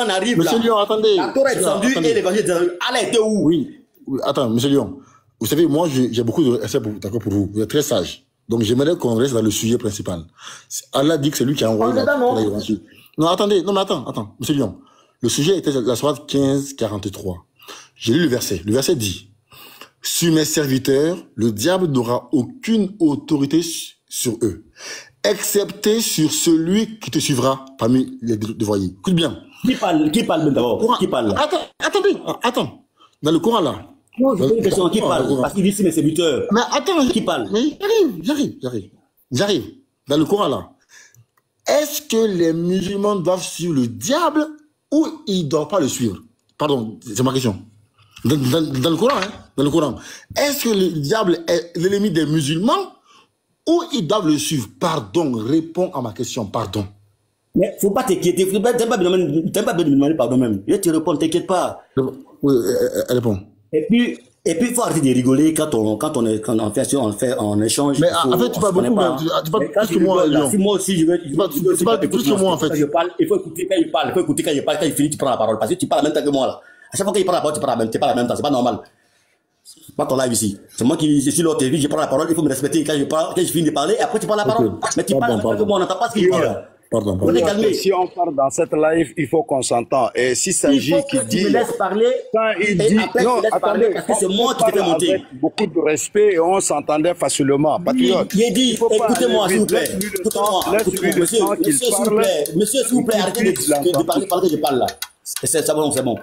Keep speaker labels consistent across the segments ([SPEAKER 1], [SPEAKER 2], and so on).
[SPEAKER 1] en arrive
[SPEAKER 2] Monsieur
[SPEAKER 1] là.
[SPEAKER 2] Lyon, attendez.
[SPEAKER 1] La Torah est descendue et l'évangile est descendu. Allah était où?
[SPEAKER 2] Oui. Attends, Monsieur Lyon. Vous savez, moi, j'ai beaucoup de respect pour vous. Vous êtes très sage. Donc, j'aimerais qu'on reste dans le sujet principal. Allah dit que c'est lui qui a envoyé l'évangile. Non, attendez. Non, mais attends. Monsieur Lyon. Le sujet était la sourate 15:43. J'ai lu le verset. Le verset dit: sur mes serviteurs, le diable n'aura aucune autorité sur eux, excepté sur celui qui te suivra parmi les dévoyés. Écoute bien.
[SPEAKER 1] Qui parle d'abord? Qui parle?
[SPEAKER 2] Attends. Dans le Coran, là.
[SPEAKER 1] Non, je pose une question. Qui parle? Parce qu'il dit, c'est mes serviteurs.
[SPEAKER 2] Mais attends.
[SPEAKER 1] Qui parle?
[SPEAKER 2] Mais j'arrive. Dans le Coran, là. Est-ce que les musulmans doivent suivre le diable ou ils ne doivent pas le suivre? Pardon, c'est ma question. Dans le Coran, hein? Dans le Coran. Est-ce que le diable est l'ennemi des musulmans ou ils doivent le suivre? Pardon, réponds à ma question, pardon.
[SPEAKER 1] Mais faut pas t'inquiéter, t'aimes pas me demander pardon même. Je te réponds, t'inquiète pas.
[SPEAKER 2] Oui, réponds.
[SPEAKER 1] Et puis, il faut arrêter de rigoler quand on échange.
[SPEAKER 2] Mais en fait, tu parles beaucoup, tu parles plus que moi, Lyon.
[SPEAKER 1] Si moi aussi, je veux.
[SPEAKER 2] Tu parles plus que moi, en fait.
[SPEAKER 1] Quand je parle, il faut écouter quand il parle. Il faut écouter quand il parle. Quand il finit, tu prends la parole. Parce que tu parles en même temps que moi, là. À chaque fois qu'il parle la parole, tu parles en même temps. C'est pas normal. C'est pas ton live ici. C'est moi qui suis l'autre TV, je prends la parole. Il faut me respecter quand je finis de parler. Et après, tu parles la parole. Mais tu parles en même temps que moi. On n'entend pas ce qu'il dit, là.
[SPEAKER 2] Pardon.
[SPEAKER 3] Si on parle dans cette live, il faut qu'on s'entende. Et s'il s'agit qu'il dit...
[SPEAKER 1] Tu me laisses parler.
[SPEAKER 3] Quand il dit...
[SPEAKER 1] Non, attendez. Parce que c'est moi qui t'ai fait monter.
[SPEAKER 3] Avec beaucoup de respect et on s'entendait facilement. Patriote.
[SPEAKER 1] Il dit, écoutez-moi, s'il vous plaît. Monsieur, s'il vous plaît, arrêtez de parler pendant que je parle là. C'est bon, c'est bon.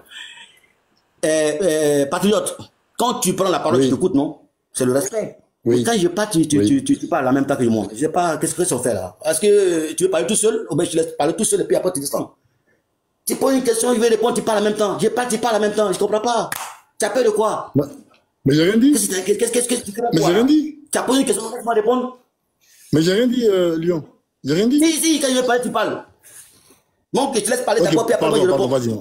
[SPEAKER 1] Patriote, quand tu prends la parole, tu t'écoutes, non? C'est le respect. Oui. Quand je parle, tu parles en même temps que moi. Je sais pas, qu'est-ce que ça fait là? Est-ce que tu veux parler tout seul? Ou bien je te laisse parler tout seul et puis après tu descends? Tu poses une question, je vais répondre, tu parles en même temps. Je parle, tu parles en même temps. Je comprends pas. Tu as peur de quoi?
[SPEAKER 2] Mais j'ai rien dit.
[SPEAKER 1] Qu'est-ce que tu fais?
[SPEAKER 2] Mais j'ai rien dit.
[SPEAKER 1] Tu as posé une question, laisse-moi répondre.
[SPEAKER 2] Mais j'ai rien dit, Lyon. J'ai rien dit.
[SPEAKER 1] Si, quand je veux parler, tu parles. Donc, je te laisse parler d'abord, puis après moi je réponds.
[SPEAKER 2] Vas-y.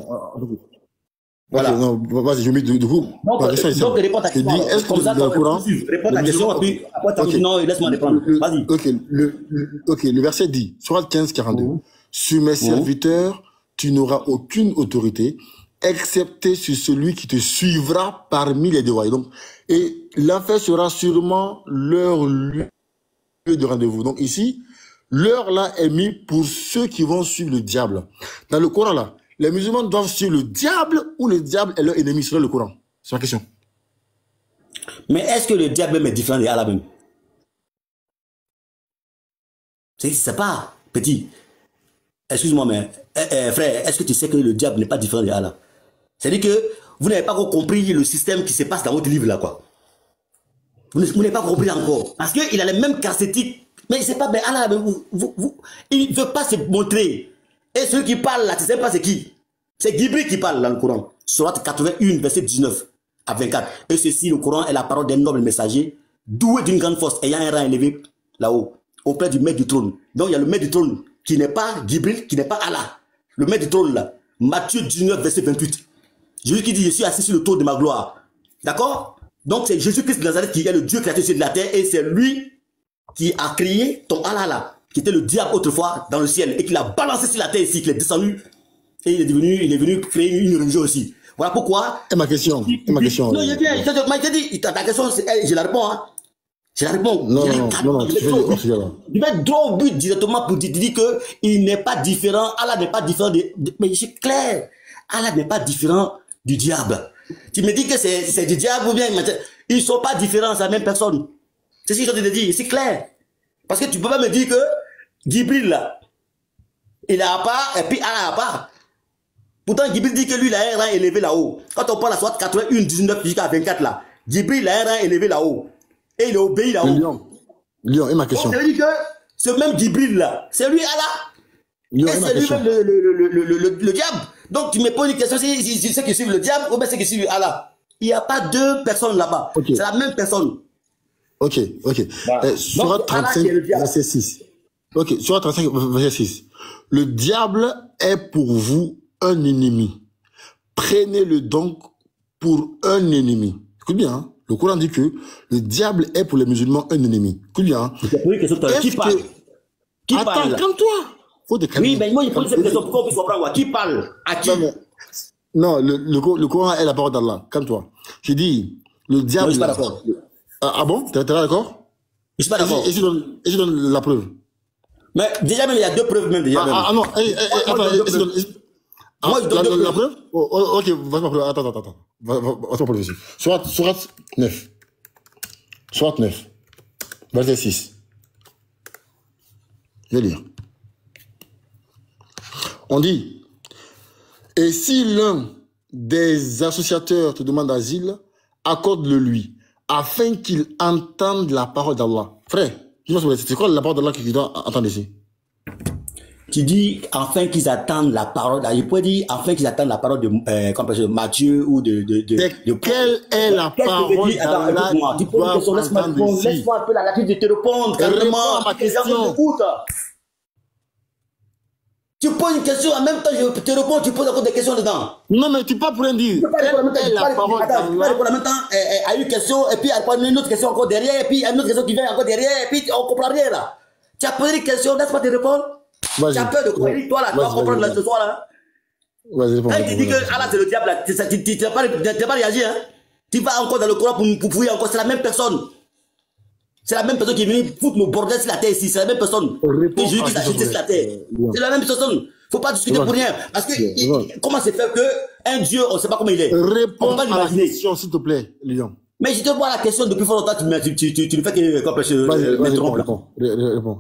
[SPEAKER 1] Voilà.
[SPEAKER 2] Non, vas-y, je mets du coup.
[SPEAKER 1] Donc, réponds à ta question.
[SPEAKER 2] Est-ce que dans le Coran,
[SPEAKER 1] réponds à ta question, puis après, tu dis non, laisse-moi répondre. Vas-y.
[SPEAKER 2] Ok, le verset dit, Sourate 15:42. Sur mes serviteurs, tu n'auras aucune autorité, excepté sur celui qui te suivra parmi les dévoyés. Donc, et l'enfer sera sûrement leur lieu de rendez-vous. Donc ici, l'heure là est mise pour ceux qui vont suivre le diable. Dans le Coran là, les musulmans doivent suivre le diable ou le diable est leur ennemi selon le Coran? C'est ma question.
[SPEAKER 1] Mais est-ce que le diable même est différent de Allah même? C'est pas, petit. Excuse-moi, mais frère, est-ce que tu sais que le diable n'est pas différent de Allah? C'est-à-dire que vous n'avez pas encore compris le système qui se passe dans votre livre là, quoi. Vous n'avez pas compris encore. Parce qu'il a les mêmes cassétiques. Mais c'est pas, mais Allah, il ne veut pas se montrer. Et celui qui parle là, tu sais pas c'est qui? C'est Jibril qui parle dans le Coran. Sourate 81, verset 19 à 24. Et ceci, le Coran est la parole d'un noble messager, doué d'une grande force, ayant un rang élevé là-haut, auprès du maître du trône. Donc il y a le maître du trône qui n'est pas Jibril, qui n'est pas Allah. Le maître du trône là, Matthieu 19, verset 28. Jésus qui dit, je suis assis sur le trône de ma gloire. D'accord? Donc c'est Jésus-Christ de Nazareth qui est le Dieu créateur de la terre et c'est lui qui a créé ton Allah là, qui était le diable autrefois dans le ciel et qui l'a balancé sur la terre ici, qu'il est descendu et il est venu créer une religion aussi. Voilà pourquoi.
[SPEAKER 2] Et ma question.
[SPEAKER 1] Non, je dis, ta question, je la réponds. Hein. Je la réponds.
[SPEAKER 2] Non,
[SPEAKER 1] je vais droit au but directement pour dire qu'il n'est pas différent. Allah n'est pas différent mais c'est clair. Allah n'est pas différent du diable. Tu me dis que c'est du diable ou bien ils ne sont pas différents, c'est la même personne. C'est ce que je te dis, c'est clair. Parce que tu ne peux pas me dire que Jibril là, il a pas et puis Allah a pas. Pourtant, Jibril dit que lui, il a un rang élevé là-haut. Quand on parle à soit 81, 19 jusqu'à 24 là, Jibril a un rang élevé là-haut. Et il est obéi là-haut.
[SPEAKER 2] Lion, et ma question.
[SPEAKER 1] Ça veut dire que ce même Jibril là, c'est lui Allah. Et c'est lui-même le diable. Donc tu me poses une question, si c'est qui suit le diable ou bien c'est qui suit Allah. Il n'y a pas deux personnes là-bas. Okay. C'est la même personne.
[SPEAKER 2] Ok. Sourate 35, verset 6. Ok, Sourate 35, verset 6. Le diable est pour vous un ennemi. Prenez-le donc pour un ennemi. Écoute bien, hein? Le Coran dit que le diable est pour les musulmans un ennemi. Écoute bien. Hein?
[SPEAKER 1] Qui parle?
[SPEAKER 2] Attends, calme-toi. faut te calmer.
[SPEAKER 1] Oui, mais moi, il pose cette question pour qu'on puisse comprendre. Qui parle? À qui?
[SPEAKER 2] Non, le Coran est la parole d'Allah. Calme-toi. Je dis, le diable...
[SPEAKER 1] Non, je suis pas d'accord.
[SPEAKER 2] Ah bon? T'es d'accord?
[SPEAKER 1] Je suis pas d'accord.
[SPEAKER 2] Et je donne la preuve.
[SPEAKER 1] Mais déjà même, il y a deux preuves même. Déjà même.
[SPEAKER 2] Non, attends,
[SPEAKER 1] moi, je donne
[SPEAKER 2] la preuve? Ok, vas-y, ma preuve. Attends. Vas-y, ma preuve ici. Surat 9. Surat 9. Verset 6. Je vais lire. On dit, et si l'un des associateurs te demande asile, accorde-le lui, afin qu'il entende la parole d'Allah. Frère, c'est quoi la parole d'Allah qu'il doit entendre ici?
[SPEAKER 1] Tu dis, afin qu'ils attendent la parole, je pourrais dire, afin qu'ils attendent la parole de Matthieu ou de
[SPEAKER 2] quelle est la parole d'Allah?
[SPEAKER 1] Tu poses une question, laisse-moi un peu la latitude de te répondre, calmement.
[SPEAKER 2] Réponds à ma question.
[SPEAKER 1] Tu poses une question, en même temps, je te réponds, tu poses encore des questions dedans.
[SPEAKER 2] Non, mais tu peux pas pour rien dire. Quelle est la parole d'Allah?
[SPEAKER 1] Tu répondre en même temps à une question, et puis à une autre question encore derrière, et puis à une autre question qui vient encore derrière, et puis on comprend rien là. Tu as posé une question, laisse-moi te répondre. Tu as peur de quoi? Toi là, tu vas comprendre ce soir là.
[SPEAKER 2] Vas-y,
[SPEAKER 1] quand il te dit que Allah c'est le diable là, tu n'as pas réagi, hein. Tu vas encore dans le Coran pour fouiller encore, c'est la même personne. C'est la même personne qui est venue foutre nos bordels sur la terre ici. C'est la même personne que Jésus qui a jeté sur la terre. C'est la même personne. Faut pas discuter pour rien. Parce que comment c'est fait qu'un Dieu, on ne sait pas comment il est.
[SPEAKER 2] Réponds à la question, s'il te plaît, Lyon.
[SPEAKER 1] Mais je te vois la question depuis fort longtemps, tu ne fais que me tromper.
[SPEAKER 2] Réponds.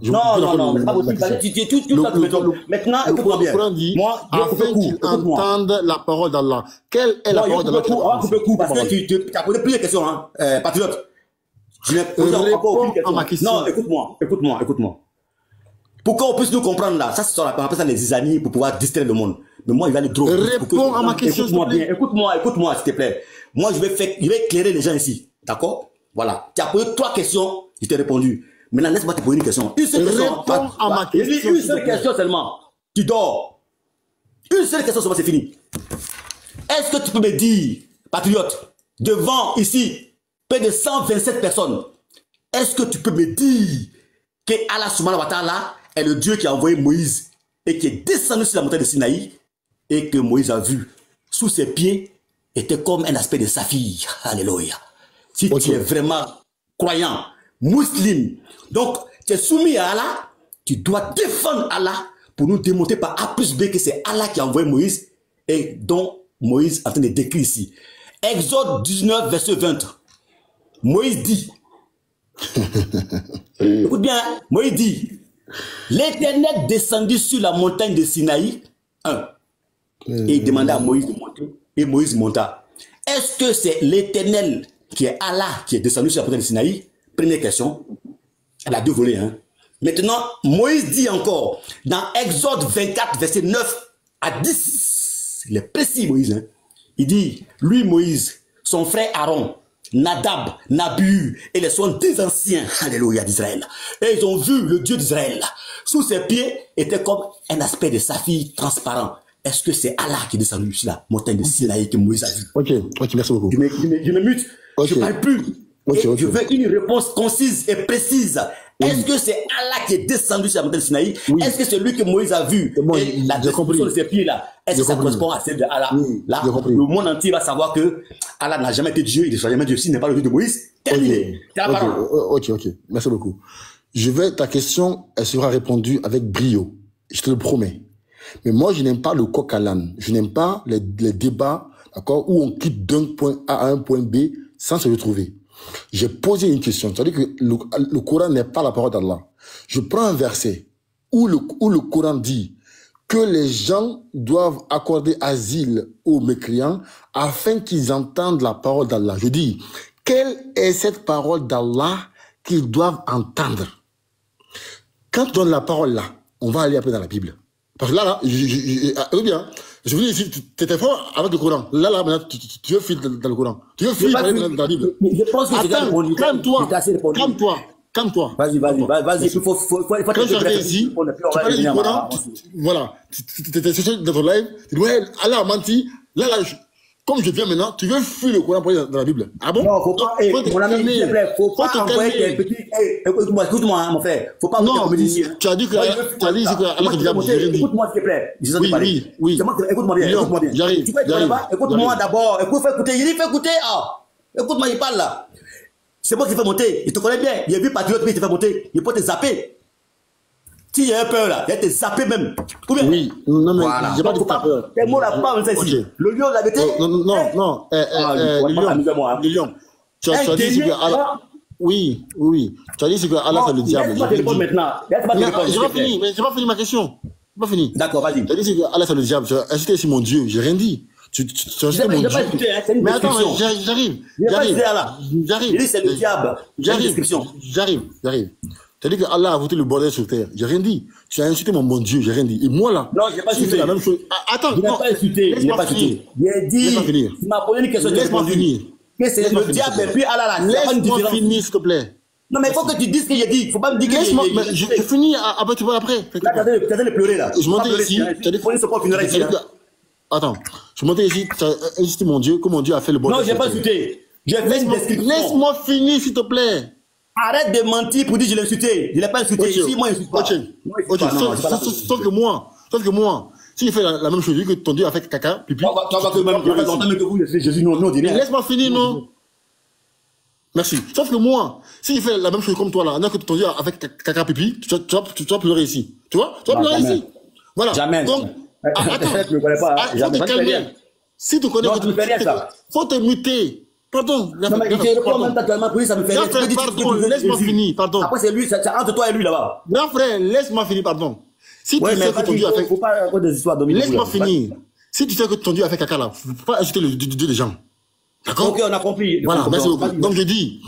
[SPEAKER 1] Non, c'est pas possible. Tu me trompes. Maintenant, écoute-moi bien.
[SPEAKER 2] Moi, afin qu'il entende la parole d'Allah. Quelle est la parole d'Allah?
[SPEAKER 1] On va couper le coup parce que tu as posé plusieurs questions, hein, patriote. Je n'ai posé encore aucune question. Ma question. Non, écoute-moi. Pour qu'on puisse nous comprendre là, ça, on appelle ça les amis pour pouvoir distraire le monde. Mais moi, il va le trop.
[SPEAKER 2] Réponds à ma question.
[SPEAKER 1] Écoute-moi bien, écoute-moi, s'il te plaît. Moi, je vais éclairer les gens ici. D'accord? Voilà. Tu as posé 3 questions, je t'ai répondu. Maintenant, laisse-moi te poser une question. Une seule question.
[SPEAKER 2] Réponds à ma question.
[SPEAKER 1] Une seule question seulement. Tu dors. Une seule question seulement, c'est fini. Est-ce que tu peux me dire, patriote, devant ici, près de 127 personnes, est-ce que tu peux me dire que Allah subhanahu wa ta'ala est le Dieu qui a envoyé Moïse et qui est descendu sur la montagne de Sinaï et que Moïse a vu sous ses pieds était comme un aspect de saphir. Alléluia. Si tu es vraiment croyant, musulman, donc tu es soumis à Allah, tu dois défendre Allah pour nous démontrer par A plus B que c'est Allah qui a envoyé Moïse et dont Moïse est en train de décrire ici. Exode 19, verset 20. Moïse dit, écoute bien, Moïse dit, l'Éternel descendit sur la montagne de Sinaï, et il demanda à Moïse de monter, et Moïse monta. Est-ce que c'est l'Éternel qui est Allah qui est descendu sur la montagne de Sinaï? Première question. Elle a 2 volets. Hein. Maintenant, Moïse dit encore, dans Exode 24, verset 9 à 10, il est précis Moïse, hein. Il dit, lui Moïse, son frère Aaron, Nadab, Nabu et les 70 anciens, alléluia, d'Israël. Et ils ont vu le Dieu d'Israël. Sous ses pieds était comme un aspect de saphir transparent. Est-ce que c'est Allah qui est descendu sur la montagne de Sinaï que Moïse a vu?
[SPEAKER 2] Ok, merci beaucoup.
[SPEAKER 1] Je me mute, je ne parle plus. Je veux une réponse concise et précise. Est-ce que c'est Allah qui est descendu sur la montagne de Sinaï? Est-ce que c'est lui que Moïse a vu? Et la description de ses pieds là, est-ce que ça correspond à celle de Allah? Là, le monde entier va savoir que Allah n'a jamais été Dieu, il ne sera jamais Dieu. S'il n'est pas le Dieu de Moïse, terminé.
[SPEAKER 2] Ok, merci beaucoup. Ta question, elle sera répondue avec brio. Je te le promets. Mais moi, je n'aime pas le coq à l'âne. Je n'aime pas les débats, d'accord, où on quitte d'un point A à un point B sans se retrouver. J'ai posé une question. C'est-à-dire que le Coran n'est pas la parole d'Allah. Je prends un verset où le Coran dit que les gens doivent accorder asile aux mécréants afin qu'ils entendent la parole d'Allah. Je dis, quelle est cette parole d'Allah qu'ils doivent entendre? Quand on donne la parole là, on va aller un peu dans la Bible. Parce que là, je vous dis ici, tu étais fort avec le Coran. Là, maintenant, tu veux filer dans le Coran. Tu veux filer dans la Bible.
[SPEAKER 1] Je pense que
[SPEAKER 2] calme-toi.
[SPEAKER 1] Vas-y. Il faut
[SPEAKER 2] quand j'arrive ici, tu parlais du Coran, voilà. Tu étais dans ton live, tu dis, ouais, Allah a menti. Là, comme je viens maintenant, tu veux fuir le Coran pour aller dans la Bible. Ah bon?
[SPEAKER 1] Non, faut pas, mon ami, s'il te plaît, faut pas envoyer tes petits, écoute-moi, mon frère, faut pas
[SPEAKER 2] non, tu as dit que, Allah te diable, j'ai rien dit.
[SPEAKER 1] Écoute-moi, s'il te plaît,
[SPEAKER 2] oui.
[SPEAKER 1] Écoute-moi bien,
[SPEAKER 2] J'arrive.
[SPEAKER 1] Écoute-moi d'abord, fais écouter, il dit, fais écouter, écoute-moi, il parle là. C'est moi qui te fais monter, il te connaît bien, il a vu Patriote, mais il te fait monter, il peut te zapper. Si il y a peur là, il va te zapper même.
[SPEAKER 2] Oui, non, mais
[SPEAKER 1] voilà.
[SPEAKER 2] j'ai pas dit que t'as peur.
[SPEAKER 1] Tes mots là, pas ça ici. Le lion, la vérité.
[SPEAKER 2] Non. Le lion. Tu as dit c'est que Allah. Oui. Tu as dit c'est que Allah c'est le diable.
[SPEAKER 1] Laisse-moi te répondre maintenant.
[SPEAKER 2] J'ai pas fini ma question. Pas fini.
[SPEAKER 1] D'accord, vas-y.
[SPEAKER 2] Tu as dit c'est que Allah c'est le diable. Tu as insulté sur mon Dieu. J'ai rien dit. Tu as insulté mon Dieu. Mais attends, j'arrive.
[SPEAKER 1] Il dit c'est le diable.
[SPEAKER 2] J'arrive. Tu as dit que Allah a voté le bordel sur terre. J'ai rien dit. Tu as insulté mon bon Dieu, j'ai rien dit. Et moi là,
[SPEAKER 1] non, j'ai pas insulté.
[SPEAKER 2] la même chose. Attends,
[SPEAKER 1] je n'ai pas insulté. Je n'ai pas insulté. J'ai dit, tu m'as posé une question.
[SPEAKER 2] Laisse-moi finir.
[SPEAKER 1] Que c'est le diable et puis Allah là.
[SPEAKER 2] Laisse-moi finir, s'il te plaît.
[SPEAKER 1] Non, mais il faut que tu dises ce que j'ai dit. Il ne faut pas me dire que
[SPEAKER 2] laisse-moi, je finis, après tu vas après.
[SPEAKER 1] Tu as de pleurer là.
[SPEAKER 2] Je montais ici. Attends, je montais ici, tu as insulté mon Dieu, que mon Dieu a fait le bordel.
[SPEAKER 1] Non, j'ai pas insulté. J'ai fait une description.
[SPEAKER 2] Laisse-moi finir, s'il te plaît.
[SPEAKER 1] Arrête de mentir pour dire que je l'ai insulté. Je ne l'ai pas insulté. Ici, moi, je ne suis pas.
[SPEAKER 2] Sauf que moi, si je fais la même chose, vu que ton Dieu a fait caca, pipi.
[SPEAKER 1] Tu vas que même que vous, Jésus, non,
[SPEAKER 2] laisse-moi finir, non. Merci. Sauf que moi, si je fais la même chose comme toi là, que ton Dieu a fait caca, pipi, tu vas pleurer ici. Tu vois? Tu vas pleurer ici. Voilà.
[SPEAKER 1] Jamais.
[SPEAKER 2] Donc, attends. Faut te calmer. Si tu connais, faut te muter. Pardon.
[SPEAKER 1] Non, mais je réponds même actuellement pour lui, ça me fait rire.
[SPEAKER 2] Pardon, laisse-moi finir, pardon.
[SPEAKER 1] Après, c'est lui, c'est entre toi et lui là-bas.
[SPEAKER 2] Grand frère, laisse-moi finir, pardon. Si tu sais que ton Dieu a fait.
[SPEAKER 1] Faut pas avoir des histoires dominantes.
[SPEAKER 2] Laisse-moi finir. Si tu sais que ton Dieu a fait caca là, faut pas insulter le Dieu des gens. D'accord?
[SPEAKER 1] Ok, on a compris.
[SPEAKER 2] Voilà, merci beaucoup. Donc je dis,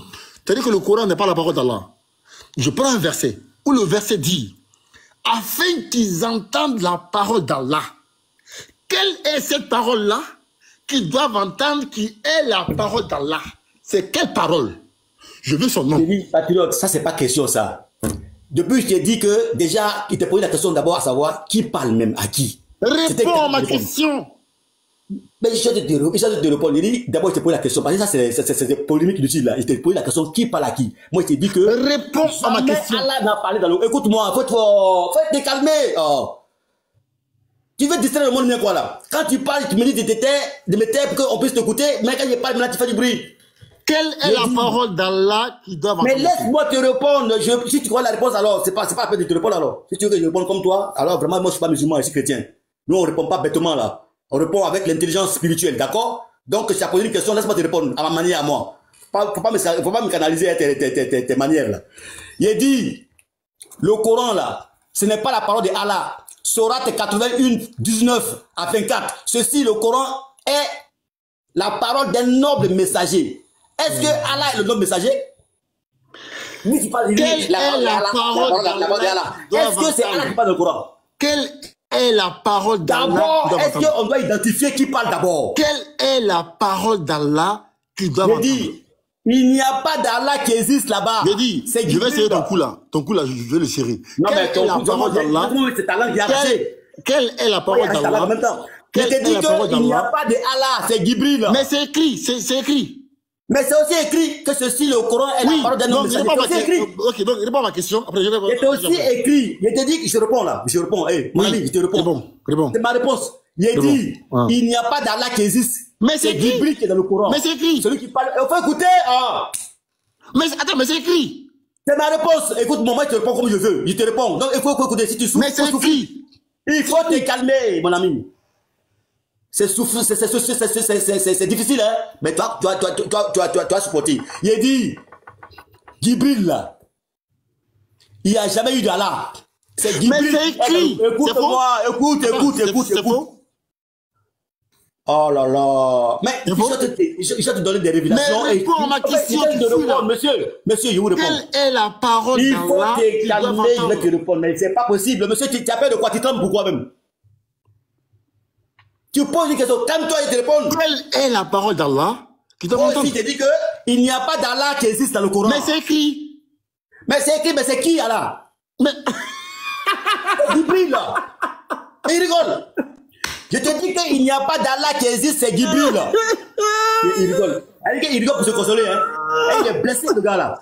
[SPEAKER 2] c'est-à-dire que le Coran n'est pas la parole d'Allah. Je prends un verset où le verset dit, afin qu'ils entendent la parole d'Allah. Quelle est cette parole-là? Qu'ils doivent entendre qui est la parole d'Allah. C'est quelle parole? Je veux son nom.
[SPEAKER 1] Je dis, patriote, ça c'est pas question ça. Depuis je t'ai dit que déjà, il t'a posé la question d'abord à savoir qui parle même à qui.
[SPEAKER 2] Réponds à ma question.
[SPEAKER 1] Mais je te répondre. Il dit, d'abord je t'ai posé la question. Parce que ça c'est des polémiques inutiles là. Il t'a posé la question qui parle à qui. Moi je t'ai dit que.
[SPEAKER 2] Réponds à ma question.
[SPEAKER 1] Allah n'a parlé dans l'eau. Écoute-moi, faut te calmer. Tu veux distraire le monde bien quoi là? Quand tu parles, tu me dis de me taire pour qu'on puisse t'écouter, mais quand je parle, maintenant tu fais du bruit.
[SPEAKER 2] Quelle est la parole d'Allah qui doit entendre?
[SPEAKER 1] Mais laisse-moi te répondre. Si tu vois la réponse alors, c'est pas la peine de te répondre alors. Si tu veux que je réponde comme toi, alors vraiment moi je suis pas musulman, je suis chrétien. Nous on répond pas bêtement là. On répond avec l'intelligence spirituelle, d'accord? Donc si tu as posé une question, laisse-moi te répondre à ma manière à moi. Faut pas me canaliser tes manières là. Il dit, le Coran là, ce n'est pas la parole de Allah. Sourate 81, 19 à 24. Ceci, le Coran, est la parole d'un noble messager. Est-ce que Allah est le noble messager? Oui, tu parles de
[SPEAKER 2] la parole d'Allah?
[SPEAKER 1] Est-ce que c'est Allah qui parle dans le Coran?
[SPEAKER 2] Quelle est la parole d'Allah?
[SPEAKER 1] D'abord, est-ce qu'on doit identifier qui parle d'abord?
[SPEAKER 2] Quelle est la parole d'Allah qui doit entendre?
[SPEAKER 1] Il n'y a pas d'Allah qui existe là-bas.
[SPEAKER 2] Je vais serrer ton cou là. Ton cou là, je vais le serrer.
[SPEAKER 1] Non, mais ton cou, c'est ta langue qui a arraché.
[SPEAKER 2] Quelle est la parole d'Allah?
[SPEAKER 1] Je te dis qu'il n'y a pas de Allah, c'est Gibril.
[SPEAKER 2] Mais c'est écrit, c'est écrit.
[SPEAKER 1] Mais c'est aussi écrit que ceci, le Coran, est la parole d'un homme. C'est aussi écrit.
[SPEAKER 2] Ok, donc réponds à ma question. Après, je vais
[SPEAKER 1] c'est aussi écrit. Je te dis que je réponds là. Je réponds. Mon ami, je te réponds.
[SPEAKER 2] Réponds.
[SPEAKER 1] C'est ma réponse. Il dit, il n'y a pas d'Allah qui existe.
[SPEAKER 2] Mais c'est
[SPEAKER 1] Gibril qui est dans le Coran.
[SPEAKER 2] Mais c'est écrit.
[SPEAKER 1] Celui qui parle. Il faut écouter.
[SPEAKER 2] Mais attends, mais c'est écrit.
[SPEAKER 1] C'est ma réponse. Écoute-moi, moi, je te réponds comme je veux. Je te réponds. Donc, il faut écouter. Si tu souffres,
[SPEAKER 2] mais c'est écrit.
[SPEAKER 1] Il faut te calmer, mon ami. C'est difficile, hein. Mais toi, tu as supporté. Il dit, Gibril, là, il n'y a jamais eu d'Allah. C'est Gibril.
[SPEAKER 2] Mais c'est écrit.
[SPEAKER 1] Écoute-moi, écoute.
[SPEAKER 2] C'est faux.
[SPEAKER 1] Oh là là. Mais je vais te donner des révélations.
[SPEAKER 2] Mais réponds à ma question.
[SPEAKER 1] Monsieur, je vous réponds.
[SPEAKER 2] Quelle est la parole d'Allah?
[SPEAKER 1] Il faut te calmer, je vais te répondre. Mais c'est pas possible. Monsieur, tu as peur de quoi? Tu trembles pourquoi même? Tu poses une question, calme-toi et te réponds.
[SPEAKER 2] Quelle est la parole d'Allah qui doit entendre?
[SPEAKER 1] Moi aussi, je te dis qu'il n'y a pas d'Allah qui existe dans le Coran.
[SPEAKER 2] Mais c'est écrit.
[SPEAKER 1] Mais c'est qui Allah?
[SPEAKER 2] Mais...
[SPEAKER 1] C'est Gibril là. Il rigole. Je te dis qu'il n'y a pas d'Allah qui existe, c'est Gibril. Il rigole. Il rigole pour se consoler. Hein. Et il est blessé, le gars là.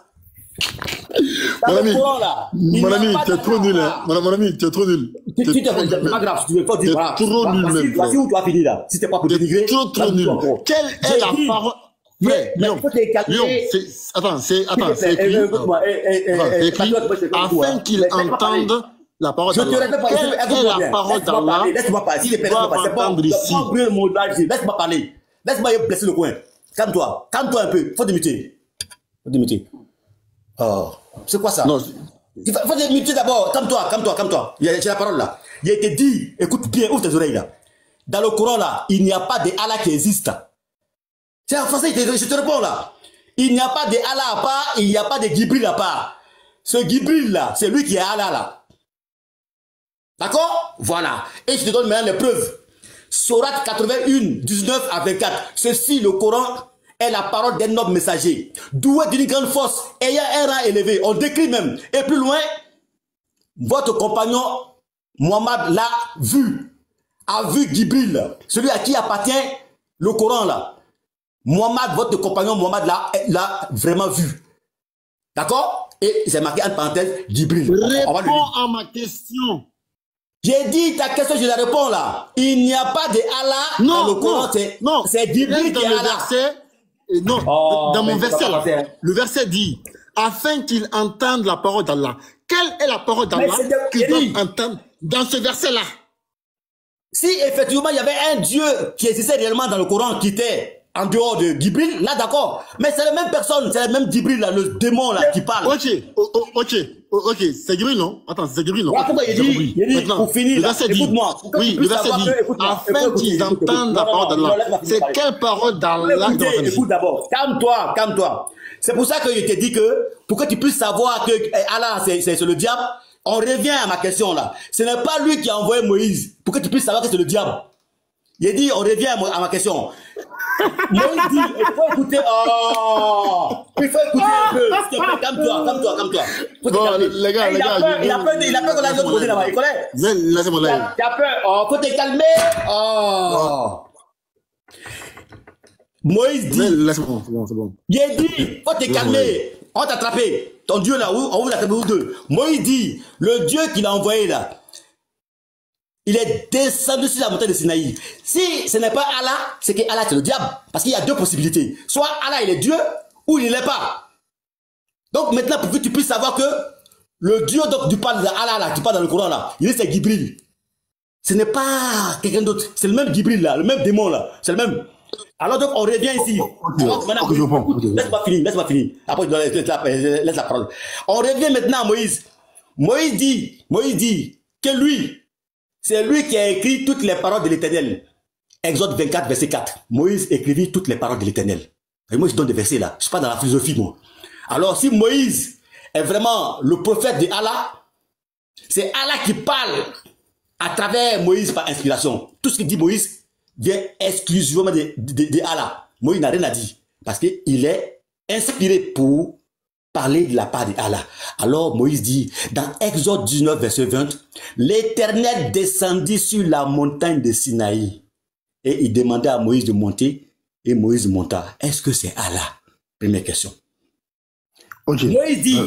[SPEAKER 2] Mon ami,
[SPEAKER 1] tu
[SPEAKER 2] es trop nul. Hein. Mon ami, tu es trop nul.
[SPEAKER 1] C'est pas grave, tu veux pas dire.
[SPEAKER 2] Tu es trop nul même.
[SPEAKER 1] Voici où tu as fini là. Si t'es pas pour dénigrer.
[SPEAKER 2] Tu es trop nul. Quelle est la parole? Léon, attends, c'est écrit afin qu'il entende la parole d'Allah. Quelle est la parole d'Allah?
[SPEAKER 1] Laisse-moi parler. Si les personnes ne pas ici. Laisse-moi parler. Laisse-moi blesser le coin. Calme-toi. Calme-toi un peu. Faut démuter. Oh, c'est quoi ça?
[SPEAKER 2] Non.
[SPEAKER 1] Il faut démuter d'abord. Calme-toi. J'ai la parole là. Il a été dit, écoute bien, ouvre tes oreilles là. Dans le Coran là, il n'y a pas de Allah qui existe. C'est en français, je te réponds là. Il n'y a pas de Allah à part, il n'y a pas de Gibril à part. Ce Gibril là, c'est lui qui est Allah là. D'accord? Voilà. Et je te donne maintenant les preuves. Sourate 81, 19 à 24. Ceci, le Coran, est la parole d'un noble messager, doué d'une grande force, ayant un rang élevé. On décrit même. Et plus loin, votre compagnon Mohammed l'a vu. A vu Gibril, celui à qui appartient le Coran là. Mohammed, votre compagnon Mohammed l'a vraiment vu. D'accord? Et c'est marqué en parenthèse Gibril.
[SPEAKER 2] Réponds à ma question.
[SPEAKER 1] J'ai dit ta question, je la réponds là. Il n'y a pas de Allah dans le Coran. C'est Gibril qui est Allah.
[SPEAKER 2] Dans mon verset là, le verset dit afin qu'il entende la parole d'Allah. Quelle est la parole d'Allah qu'il doit entendre dans ce verset là?
[SPEAKER 1] Si effectivement il y avait un Dieu qui existait réellement dans le Coran qui était en dehors de Gibril, là d'accord. Mais c'est la même personne, c'est le même Gibril là, le démon là qui parle.
[SPEAKER 2] Ok, c'est Gibril non? Attends, c'est Gibril non?
[SPEAKER 1] Pourquoi il dit pour finir,
[SPEAKER 2] le verset dit, oui, le verset dit, afin qu'ils entendent la parole d'Allah. C'est quelle parole d'Allah?
[SPEAKER 1] Écoute d'abord, calme-toi. C'est pour ça que je t'ai dit que, pour que tu puisses savoir que Allah c'est le diable, on revient à ma question là. Ce n'est pas lui qui a envoyé Moïse, pour que tu puisses savoir que c'est le diable. Il dit, on revient à ma question. Moïse dit, il faut écouter, il faut écouter un peu, s'il te plaît, calme-toi.
[SPEAKER 2] Bon, les gars,
[SPEAKER 1] il a peur qu'on aille de l'autre côté là-bas, il connaît?
[SPEAKER 2] Laissez-moi là.
[SPEAKER 1] Tu as peur, faut te calmer, Moïse dit,
[SPEAKER 2] laisse-moi, c'est bon.
[SPEAKER 1] Il dit, faut te calmer, on t'a attrapé, ton Dieu là, on vous attrape vous deux. Moïse dit, le Dieu qu'il a envoyé là, il est descendu sur la montagne de Sinaï. Si ce n'est pas Allah, c'est que Allah c'est le diable. Parce qu'il y a deux possibilités. Soit Allah il est Dieu, ou il ne l'est pas. Donc maintenant, pour que tu puisses savoir que le Dieu dont tu parles d'Allah là, tu parles dans le Coran là, il est c'est Gibril. Ce n'est pas quelqu'un d'autre. C'est le même Gibril là, le même démon là. C'est le même. Alors donc on revient ici. Laisse-moi finir. Après laisse la parole. On revient maintenant à Moïse. Moïse dit que lui, c'est lui qui a écrit toutes les paroles de l'Éternel. Exode 24, verset 4. Moïse écrivit toutes les paroles de l'Éternel. Et moi, je donne des versets là. Je ne suis pas dans la philosophie, moi. Alors, si Moïse est vraiment le prophète de Allah, c'est Allah qui parle à travers Moïse par inspiration. Tout ce que dit Moïse vient exclusivement de Allah. Moïse n'a rien à dire. Parce qu'il est inspiré pour parler de la part d'Allah. Alors Moïse dit, dans Exode 19, verset 20, l'Éternel descendit sur la montagne de Sinaï. Et il demandait à Moïse de monter, et Moïse monta. Est-ce que c'est Allah? Première question. Moïse dit,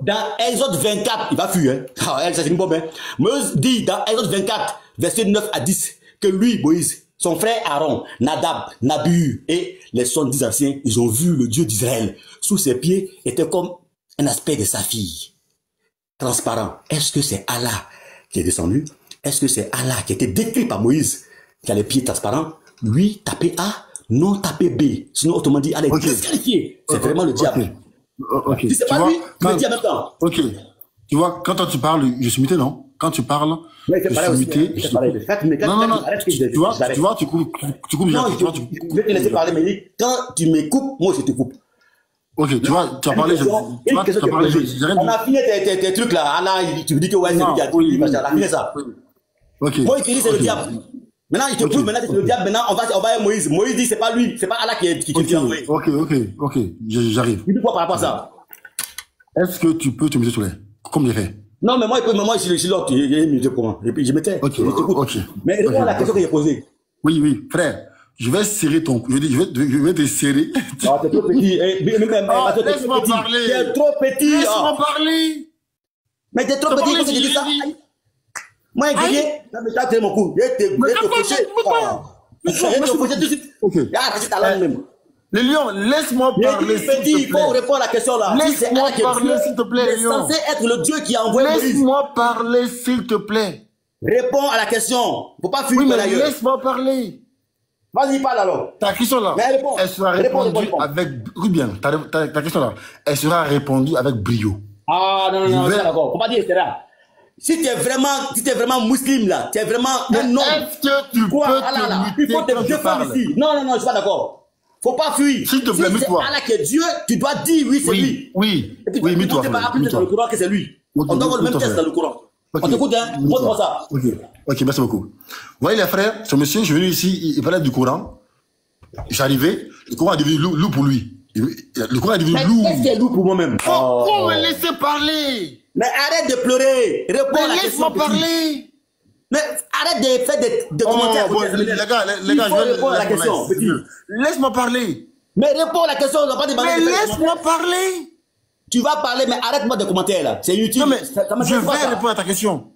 [SPEAKER 1] dans Exode 24, il va fuir, hein? C'est une bombe, hein? Moïse dit, dans Exode 24, verset 9 à 10, que lui, Moïse, son frère Aaron, Nadab, Nabu et les 70 anciens, ils ont vu le Dieu d'Israël. Sous ses pieds était comme un aspect de saphir, transparent. Est-ce que c'est Allah qui est descendu? Est-ce que c'est Allah qui a été décrit par Moïse, qui a les pieds transparents? Lui, tapez A, non tapez B. Sinon, autrement dit, allez, disqualifié. C'est vraiment le diable. Si c'est pas lui, tu me dis en même temps.
[SPEAKER 2] Ok. Tu vois, quand toi tu parles, je suis muté, non? Quand tu parles, je suis muté. Non. Tu vois, tu coupes.
[SPEAKER 1] Non, je vais te laisser parler, mais quand tu me coupes, moi je te coupe.
[SPEAKER 2] Ok, tu vois, tu as parlé,
[SPEAKER 1] on a fini tes trucs là. Allah, tu me dis que ouais, c'est lui qui a dit, on a fini ça. Moi, il te dit c'est le diable. Maintenant, je te prouve, maintenant c'est le diable, maintenant on va à Moïse. Moïse dit c'est pas lui, c'est pas Allah qui t'a envoyé.
[SPEAKER 2] Ok, j'arrive.
[SPEAKER 1] Tu dis quoi par rapport à ça?
[SPEAKER 2] Est-ce que tu peux te muter sur les, comme j'ai fait?
[SPEAKER 1] Non, mais moi je suis l'autre, il est muté pour moi. Et puis je m'étais.
[SPEAKER 2] Ok.
[SPEAKER 1] Mais réponds à la question que j'ai posée.
[SPEAKER 2] Oui, oui, frère. Je vais serrer ton cou. Je vais te serrer.
[SPEAKER 1] Ah, t'es trop petit.
[SPEAKER 2] Laisse-moi parler.
[SPEAKER 1] T'es trop petit.
[SPEAKER 2] Laisse-moi parler.
[SPEAKER 1] Mais t'es trop petit, pourquoi tu dis ça? Moi, un guerrier, non, mais t'as tiré mon cou. Je vais te coucher. Je vais te coucher tout de suite.
[SPEAKER 2] Ok.
[SPEAKER 1] Arrête ta langue même.
[SPEAKER 2] Le lion, laisse-moi parler.
[SPEAKER 1] Petit, il faut répondre à la question là.
[SPEAKER 2] Laisse-moi parler, s'il te plaît,
[SPEAKER 1] c'est
[SPEAKER 2] lion.
[SPEAKER 1] censé être le Dieu qui a envoyé Moïse.
[SPEAKER 2] Laisse-moi parler, s'il te plaît.
[SPEAKER 1] Réponds à la question. Faut pas fuir
[SPEAKER 2] Oui, mais
[SPEAKER 1] d'ailleurs.
[SPEAKER 2] laisse-moi parler.
[SPEAKER 1] Vas-y, parle alors.
[SPEAKER 2] Ta question là,
[SPEAKER 1] réponds.
[SPEAKER 2] elle sera répondue avec... Oui, bien, ta question là, elle sera répondue avec brio.
[SPEAKER 1] Ah, non, je suis d'accord. Faut pas dire, etc. Si tu es vraiment musulman là, tu es vraiment un homme.
[SPEAKER 2] Est-ce que tu peux te
[SPEAKER 1] il faut te défendre ici. Non, je suis pas d'accord. Faut pas fuir.
[SPEAKER 2] S'il te plaît,
[SPEAKER 1] si c'est Allah qui est Dieu, tu dois dire oui, c'est lui.
[SPEAKER 2] Oui,
[SPEAKER 1] mets-toi. Tu ne pas appeler dans le Coran que c'est lui. On doit avoir le même test dans le Coran. On t'écoute, hein. Montre-moi ça.
[SPEAKER 2] Ok, merci beaucoup. Vous voyez les frères, ce monsieur, je suis venu ici, il parlait du Coran. J'arrivais, le Coran est devenu loup pour lui. Le Coran est devenu loup.
[SPEAKER 1] Qu'est-ce qui est loup pour moi-même?
[SPEAKER 2] Faut me laisser parler.
[SPEAKER 1] Mais arrête de pleurer. Réponds à la question.
[SPEAKER 2] Laisse-moi parler.
[SPEAKER 1] Mais arrête de faire des commentaires.
[SPEAKER 2] Bon, les gars, je vais répondre à la question. Laisse-moi parler.
[SPEAKER 1] Mais réponds à la question.
[SPEAKER 2] Mais laisse-moi parler.
[SPEAKER 1] Tu vas parler, mais arrête-moi de commentaires là. C'est inutile.
[SPEAKER 2] Non, mais je vais répondre à ta question.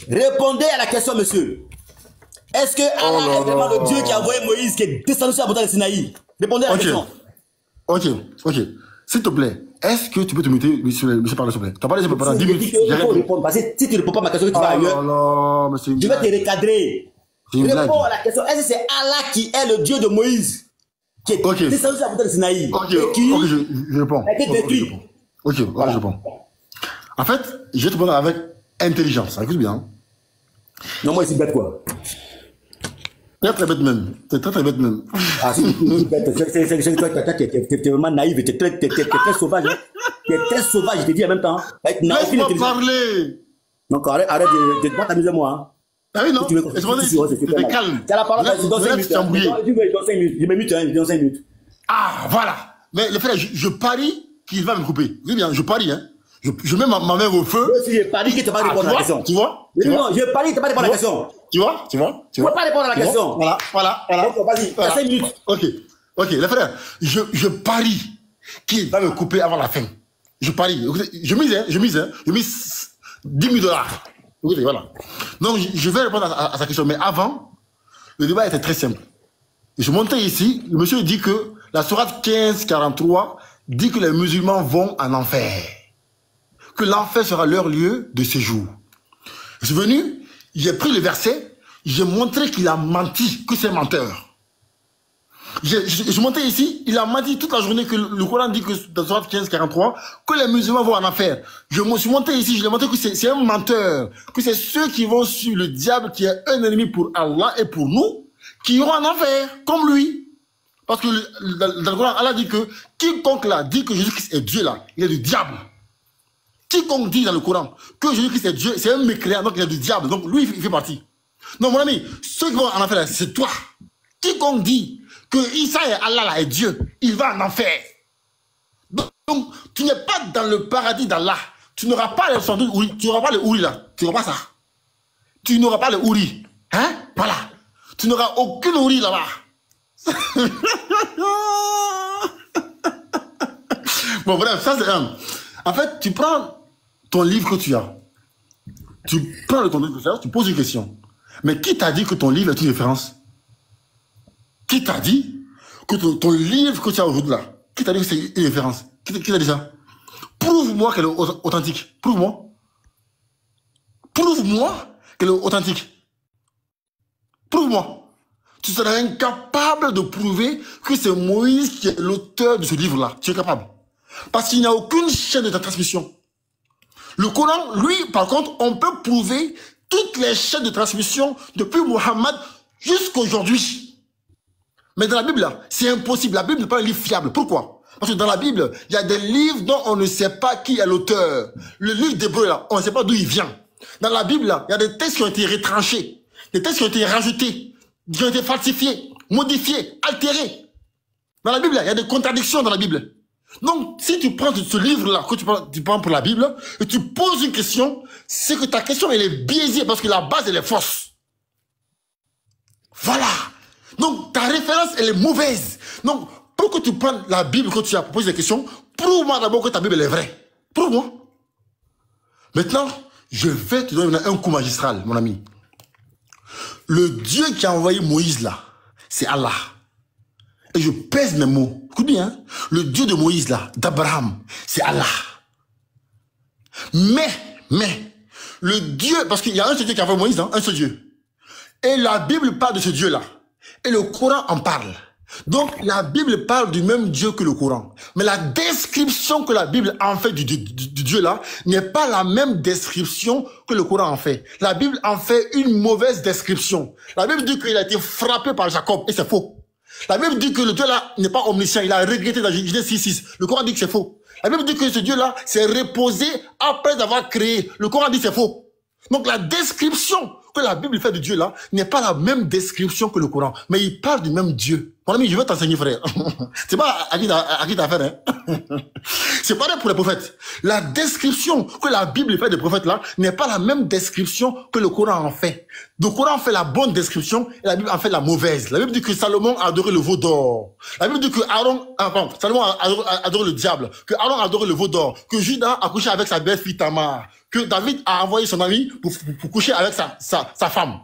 [SPEAKER 1] Répondez à la question, monsieur. Est-ce que Allah est vraiment le Dieu qui a envoyé Moïse, qui est descendu sur la montagne de Sinaï? Répondez à la question.
[SPEAKER 2] Ok. S'il te plaît, est-ce que tu peux te muter, monsieur parle, s'il te plaît? Tu as parlé pendant 10 minutes.
[SPEAKER 1] Il faut répondre, parce que si tu ne réponds pas à ma question, tu vas ailleurs.
[SPEAKER 2] Non, monsieur.
[SPEAKER 1] Je vais te recadrer. Réponds à la question. Est-ce que c'est Allah qui est le Dieu de Moïse, qui est descendu sur la montagne de Sinaï?
[SPEAKER 2] Ok, je réponds.
[SPEAKER 1] A été détruit.
[SPEAKER 2] Ok, je réponds. En fait, je vais te répondre avec intelligence. Écoute bien.
[SPEAKER 1] Non, moi, je suis bête, quoi.
[SPEAKER 2] T'es très bête même.
[SPEAKER 1] Ah, si, bête. C'est toi, t'es vraiment naïf. T'es très sauvage. T'es très sauvage, je te dis en même temps.
[SPEAKER 2] Laisse-moi parler.
[SPEAKER 1] Donc, arrête de pas t'amuser, moi.
[SPEAKER 2] Ah oui, non. C'était calme.
[SPEAKER 1] Tu as la parole dans 5 minutes. Je me mute, dans 5 minutes.
[SPEAKER 2] Ah, voilà. Mais le frère, je parie qu'il va me couper. Oui, bien, je parie, hein. Je mets ma main au feu.
[SPEAKER 1] Si je parie qu'il ne t'a pas répondu à la question.
[SPEAKER 2] Tu vois?
[SPEAKER 1] Non, je parie qu'il ne t'a pas répondu à la question.
[SPEAKER 2] Tu vois?
[SPEAKER 1] Tu ne peux pas répondre à la question.
[SPEAKER 2] Voilà.
[SPEAKER 1] Vas-y, t'as 5 minutes.
[SPEAKER 2] Ok, les frères, je parie qu'il va me couper avant la fin. Je parie. Je mise 10 000 $. Écoutez, voilà. Donc, je vais répondre à sa question. Mais avant, le débat était très simple. Je montais ici, le monsieur dit que la sourate 15:43 dit que les musulmans vont en enfer. Que l'enfer sera leur lieu de séjour. Je suis venu, j'ai pris le verset, j'ai montré qu'il a menti, que c'est un menteur. Je montais ici, il a menti toute la journée que le Coran dit que dans sourate 15:43 que les musulmans vont en enfer. Je me suis monté ici, je lui ai montré que c'est un menteur, que c'est ceux qui vont sur le diable qui est un ennemi pour Allah et pour nous, qui iront en enfer, comme lui. Parce que dans le Coran, Allah dit que quiconque là dit que Jésus-Christ est Dieu là, il est du diable. Quiconque dit dans le Coran que Jésus-Christ est Dieu, c'est un mécréant, donc il est du diable. Donc lui, il fait partie. Non, mon ami, ceux qui vont en enfer là, c'est toi. Quiconque dit que Isa et Allah là est Dieu, il va en enfer. Donc, tu n'es pas dans le paradis d'Allah. Tu n'auras pas le sandwich, tu n'auras pas le ouri là. Tu n'auras pas ça. Tu n'auras pas le ouri. Hein? Voilà. Tu n'auras aucune ouri là-bas. Bon, bref, ça c'est un. En fait, tu prends ton livre que tu as. Tu prends ton livre que tu as, tu poses une question. Mais qui t'a dit que ton livre est une référence? Qui t'a dit que ton livre que tu as aujourd'hui là, qui t'a dit que c'est une référence? Qui t'a dit ça? Prouve-moi qu'elle est authentique. Prouve-moi. Prouve-moi qu'elle est authentique. Prouve-moi. Tu seras incapable de prouver que c'est Moïse qui est l'auteur de ce livre-là. Tu es capable. Parce qu'il n'y a aucune chaîne de transmission. Le Coran, lui, par contre, on peut prouver toutes les chaînes de transmission depuis Mohammed jusqu'aujourd'hui. Mais dans la Bible, là, c'est impossible. La Bible n'est pas un livre fiable. Pourquoi? Parce que dans la Bible, il y a des livres dont on ne sait pas qui est l'auteur. Le livre d'Hébreu, là, on ne sait pas d'où il vient. Dans la Bible, là, il y a des textes qui ont été retranchés. Des textes qui ont été rajoutés, qui ont été falsifiés, modifiés, altérés. Dans la Bible, là, il y a des contradictions dans la Bible. Donc, si tu prends ce livre-là, que tu prends pour la Bible, et tu poses une question, c'est que ta question, elle est biaisée parce que la base, elle est fausse. Voilà. Donc, ta référence, elle est mauvaise. Donc, pour que tu prennes la Bible, que tu as posé des questions, prouve-moi d'abord que ta Bible est vraie. Prouve-moi. Maintenant, je vais te donner un coup magistral, mon ami. Le Dieu qui a envoyé Moïse là, c'est Allah. Et je pèse mes mots. Écoute bien, hein? Le Dieu de Moïse là, d'Abraham, c'est Allah. Mais, le Dieu, parce qu'il y a un seul Dieu qui a envoyé Moïse, hein, un seul Dieu. Et la Bible parle de ce Dieu-là. Et le Coran en parle. Donc, la Bible parle du même Dieu que le Coran. Mais la description que la Bible en fait du Dieu-là n'est pas la même description que le Coran en fait. La Bible en fait une mauvaise description. La Bible dit qu'il a été frappé par Jacob, et c'est faux. La Bible dit que le Dieu-là n'est pas omniscient, il a regretté dans Genèse 6:6. Le Coran dit que c'est faux. La Bible dit que ce Dieu-là s'est reposé après avoir créé. Le Coran dit que c'est faux. Donc la description que la Bible fait de Dieu là n'est pas la même description que le Coran. Mais il parle du même Dieu. Mon ami, je vais t'enseigner, frère. C'est pas à qui t'as affaire, hein. C'est pareil pour les prophètes. La description que la Bible fait des prophètes là n'est pas la même description que le Coran en fait. Le Coran fait la bonne description et la Bible en fait la mauvaise. La Bible dit que Salomon a adoré le veau d'or. La Bible dit que Salomon a adoré le diable. Que Aaron a adoré le veau d'or. Que Judas a couché avec sa belle-fille Tamar. Que David a envoyé son ami pour coucher avec sa femme.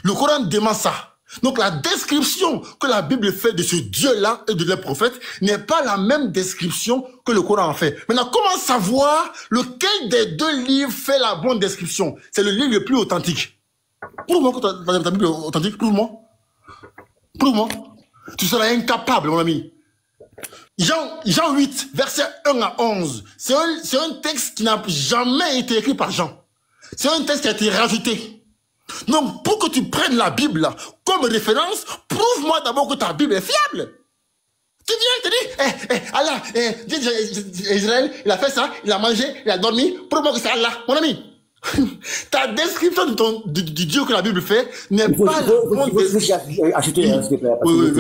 [SPEAKER 2] Le Coran demande ça. Donc la description que la Bible fait de ce Dieu-là et de les prophètes n'est pas la même description que le Coran en fait. Maintenant, comment savoir lequel des deux livres fait la bonne description? C'est le livre le plus authentique. Prouve-moi que ta Bible est authentique, prouve-moi. Prouve-moi. Tu seras incapable, mon ami. Jean 8, versets 1 à 11. C'est un texte qui n'a jamais été écrit par Jean. C'est un texte qui a été rajouté. Donc, pour que tu prennes la Bible là, comme référence, prouve-moi d'abord que ta Bible est fiable. Tu viens, tu dis, Allah, Dieu d'Israël, il a fait ça, il a mangé, il a dormi, prouve-moi que c'est Allah, mon ami. Ta description du Dieu que la Bible fait n'est pas la bonne description.
[SPEAKER 1] Acheter, s'il te plaît.
[SPEAKER 2] Oui,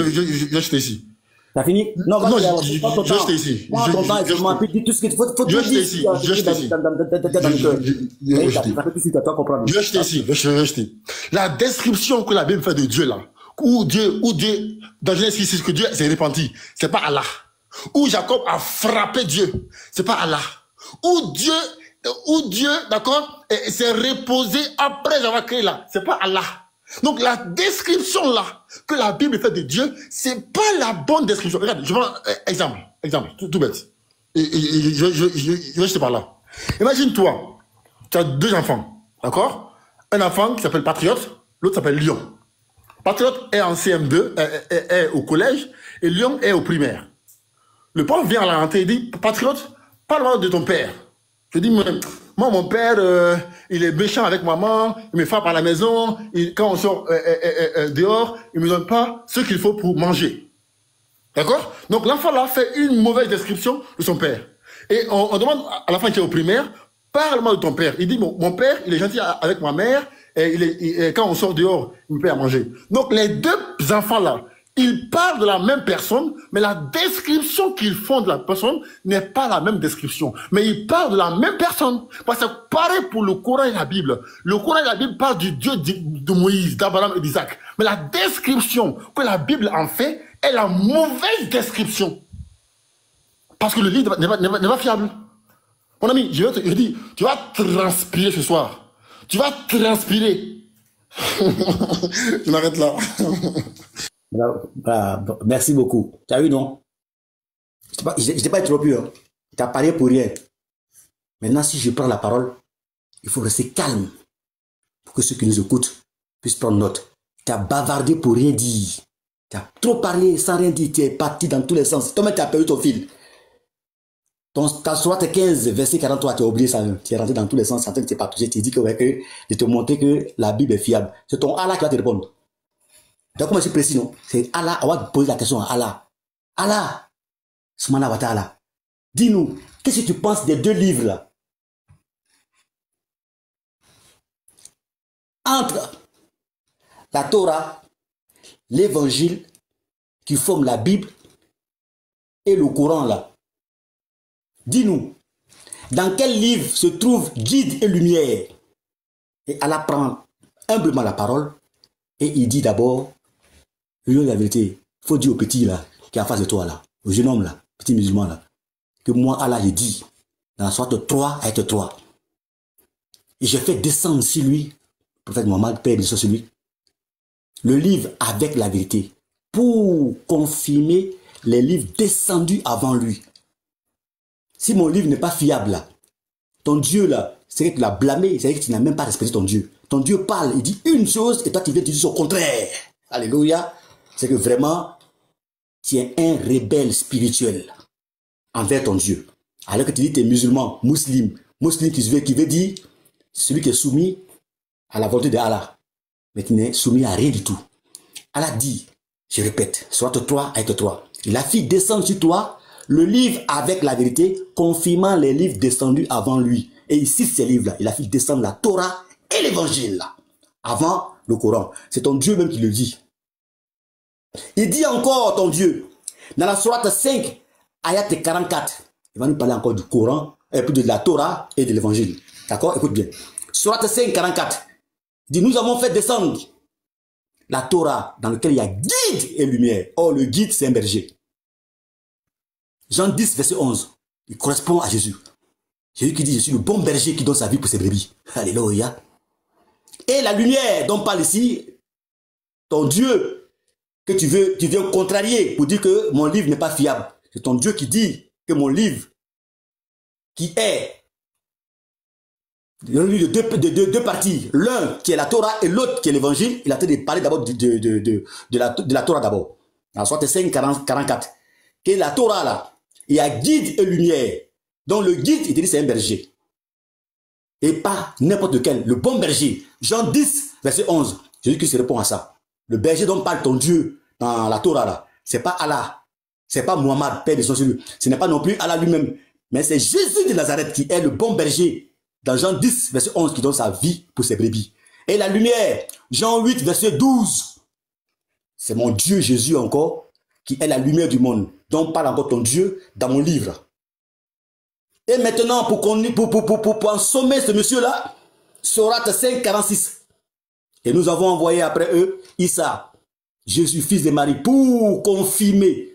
[SPEAKER 2] j'ai acheté ici.
[SPEAKER 1] T'as fini? Non,
[SPEAKER 2] je vais acheter ici.
[SPEAKER 1] Moi, ton temps, je m'applique tout ce qu'il faut.
[SPEAKER 2] Je vais acheter ici. Je vais acheter ici. Je vais acheter. La description que la Bible fait de Dieu là, où Dieu, dans Genèse 6, que Dieu s'est repenti, c'est pas Allah. Où Jacob a frappé Dieu, c'est pas Allah. Où Dieu, d'accord, s'est reposé après avoir créé là, c'est pas Allah. Donc la description là que la Bible fait de Dieu, c'est pas la bonne description. Regarde, je prends exemple, tout bête. Je vais jeter par là. Imagine-toi, tu as deux enfants, d'accord? Un enfant qui s'appelle Patriote, l'autre s'appelle Lion. Patriote est en CM2, est au collège, et Lion est au primaire. Le prof vient à la rentrée et dit, Patriote, parle-moi de ton père. Je dis, moi, mon père, il est méchant avec maman, il me frappe à la maison, quand on sort dehors, il me donne pas ce qu'il faut pour manger. D'accord? Donc l'enfant là fait une mauvaise description de son père. Et on demande à l'enfant qui est au primaire, parle-moi de ton père. Il dit, mon père, il est gentil avec ma mère, et quand on sort dehors, il me paie à manger. Donc les deux enfants là, ils parlent de la même personne, mais la description qu'ils font de la personne n'est pas la même description. Mais ils parlent de la même personne. Parce que pareil pour le Coran et la Bible. Le Coran et la Bible parlent du Dieu de Moïse, d'Abraham et d'Isaac. Mais la description que la Bible en fait est la mauvaise description. Parce que le livre n'est pas fiable. Mon ami, je dis, tu vas transpirer ce soir. Tu vas transpirer. Je m'arrête là.
[SPEAKER 1] Merci beaucoup. Tu as vu, non? Je n'étais pas interrompu. Hein. Tu as parlé pour rien. Maintenant, si je prends la parole, il faut rester calme pour que ceux qui nous écoutent puissent prendre note. Tu as bavardé pour rien dire. Tu as trop parlé sans rien dire. Tu es parti dans tous les sens. Toi-même, tu as perdu ton fil. Ta sourate 15, verset 43, tu as oublié ça. Tu es rentré dans tous les sens. Tu es parti. Je t'ai dit que, de te montrer que la Bible est fiable. C'est ton Allah qui va te répondre. Donc, comment c'est précis, non? C'est Allah, on va poser la question à Allah. Allah, Subhanahu wa ta'ala, dis-nous, qu'est-ce que tu penses des deux livres là? Entre la Torah, l'évangile, qui forme la Bible, et le Coran là. Dis-nous, dans quel livre se trouve guide et lumière? Et Allah prend humblement la parole, et il dit d'abord, Le lieu de la vérité, il faut dire au petit là, qui est en face de toi là, au jeune homme là, petit musulman là, que moi, Allah, j'ai dit, dans la sourate 3 ayat 3, et j'ai fait descendre sur lui, le prophète Mohammed, paix et bénédiction sur lui, le livre avec la vérité, pour confirmer les livres descendus avant lui. Si mon livre n'est pas fiable là, ton Dieu là, c'est que tu l'as blâmé, c'est que tu n'as même pas respecté ton Dieu. Ton Dieu parle, il dit une chose et toi tu viens te dire son contraire. Alléluia. C'est que vraiment, tu es un rebelle spirituel envers ton Dieu. Alors que tu dis tu es musulman, musulman qui veut dire celui qui est soumis à la volonté de Allah. Mais tu n'es soumis à rien du tout. Allah dit, je répète, sourate 3 ayat 3, il a fait descendre sur toi le livre avec la vérité, confirmant les livres descendus avant lui. Et ici, ces livres-là, il a fait descendre la Torah et l'évangile, avant le Coran. C'est ton Dieu même qui le dit. Il dit encore, ton Dieu, dans la sourate 5, ayat 44, il va nous parler encore du Coran, et puis de la Torah et de l'évangile. D'accord? Écoute bien. Sourate 5, 44, il dit, nous avons fait descendre la Torah dans laquelle il y a guide et lumière. Or, le guide, c'est un berger. Jean 10, verset 11, il correspond à Jésus. Jésus qui dit, je suis le bon berger qui donne sa vie pour ses brebis. Alléluia. Et la lumière dont parle ici, ton Dieu, que tu viens contrarier pour dire que mon livre n'est pas fiable. C'est ton Dieu qui dit que mon livre, qui est de deux parties, l'un qui est la Torah et l'autre qui est l'évangile, il a train de parler d'abord de la Torah d'abord. Dans Sourate 5, 44. Que la Torah là, il y a guide et lumière. Donc le guide, il te dit c'est un berger. Et pas n'importe lequel, le bon berger. Jean 10, verset 11. Jésus-Christ répond à ça. Le berger dont parle ton Dieu dans la Torah là, c'est pas Allah. C'est pas Muhammad, père de son Dieu. Ce n'est pas non plus Allah lui-même. Mais c'est Jésus de Nazareth qui est le bon berger. Dans Jean 10, verset 11, qui donne sa vie pour ses brebis. Et la lumière, Jean 8, verset 12. C'est mon Dieu Jésus encore, qui est la lumière du monde, dont parle encore ton Dieu dans mon livre. Et maintenant, pour ensommer ce monsieur-là, Sourate 5, 46. Et nous avons envoyé après eux Issa, Jésus, fils de Marie, pour confirmer.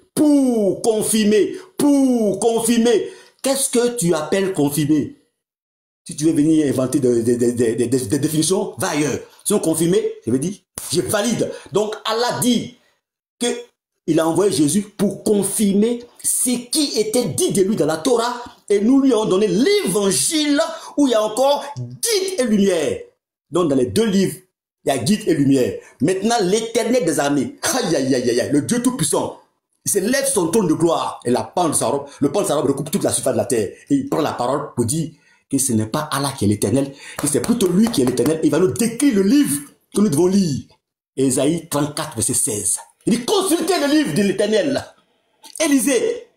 [SPEAKER 1] Qu'est-ce que tu appelles confirmer? Si tu veux venir inventer des définitions, va ailleurs. Sinon, confirmer, je veux dire, je valide. Donc, Allah dit qu'il a envoyé Jésus pour confirmer ce qui était dit de lui dans la Torah. Et nous lui avons donné l'évangile où il y a encore guide et lumière. Donc, dans les deux livres, il y a guide et lumière. Maintenant, l'Éternel des armées, le Dieu Tout-Puissant, il se lève sur son trône de gloire et le pan de sa robe recoupe toute la surface de la terre. Et il prend la parole pour dire que ce n'est pas Allah qui est l'Éternel, que c'est plutôt lui qui est l'Éternel. Il va nous décrire le livre que nous devons lire. Ésaïe 34, verset 16. Il dit, consultez le livre de l'Éternel. Et lisez.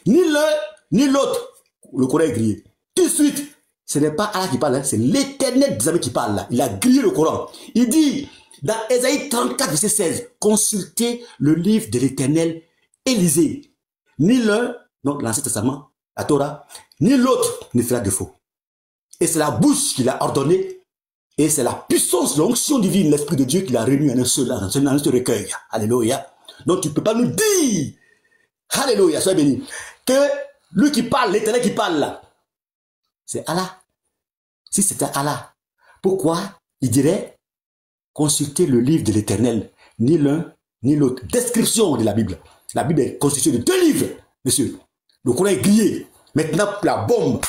[SPEAKER 1] Ni l'un, ni l'autre. Le Coran est grillé. Tout de suite, ce n'est pas Allah qui parle, hein, c'est l'Éternel des armées qui parle là. Il a grillé le Coran. Il dit, dans Ésaïe 34, verset 16, consultez le livre de l'Éternel et lisez. Ni l'un, donc l'Ancien Testament, la Torah, ni l'autre ne fera défaut. Et c'est la bouche qui l'a ordonné. Et c'est la puissance, l'onction divine, l'Esprit de Dieu qui l'a réuni en un seul recueil. Alléluia. Donc tu ne peux pas nous dire, alléluia, sois béni, que lui qui parle, l'Éternel qui parle là, c'est Allah. Si c'était Allah, pourquoi il dirait consulter le livre de l'Éternel, ni l'un ni l'autre? Description de la Bible. La Bible est constituée de deux livres, monsieur. Le Coran est grillé. Maintenant, la bombe.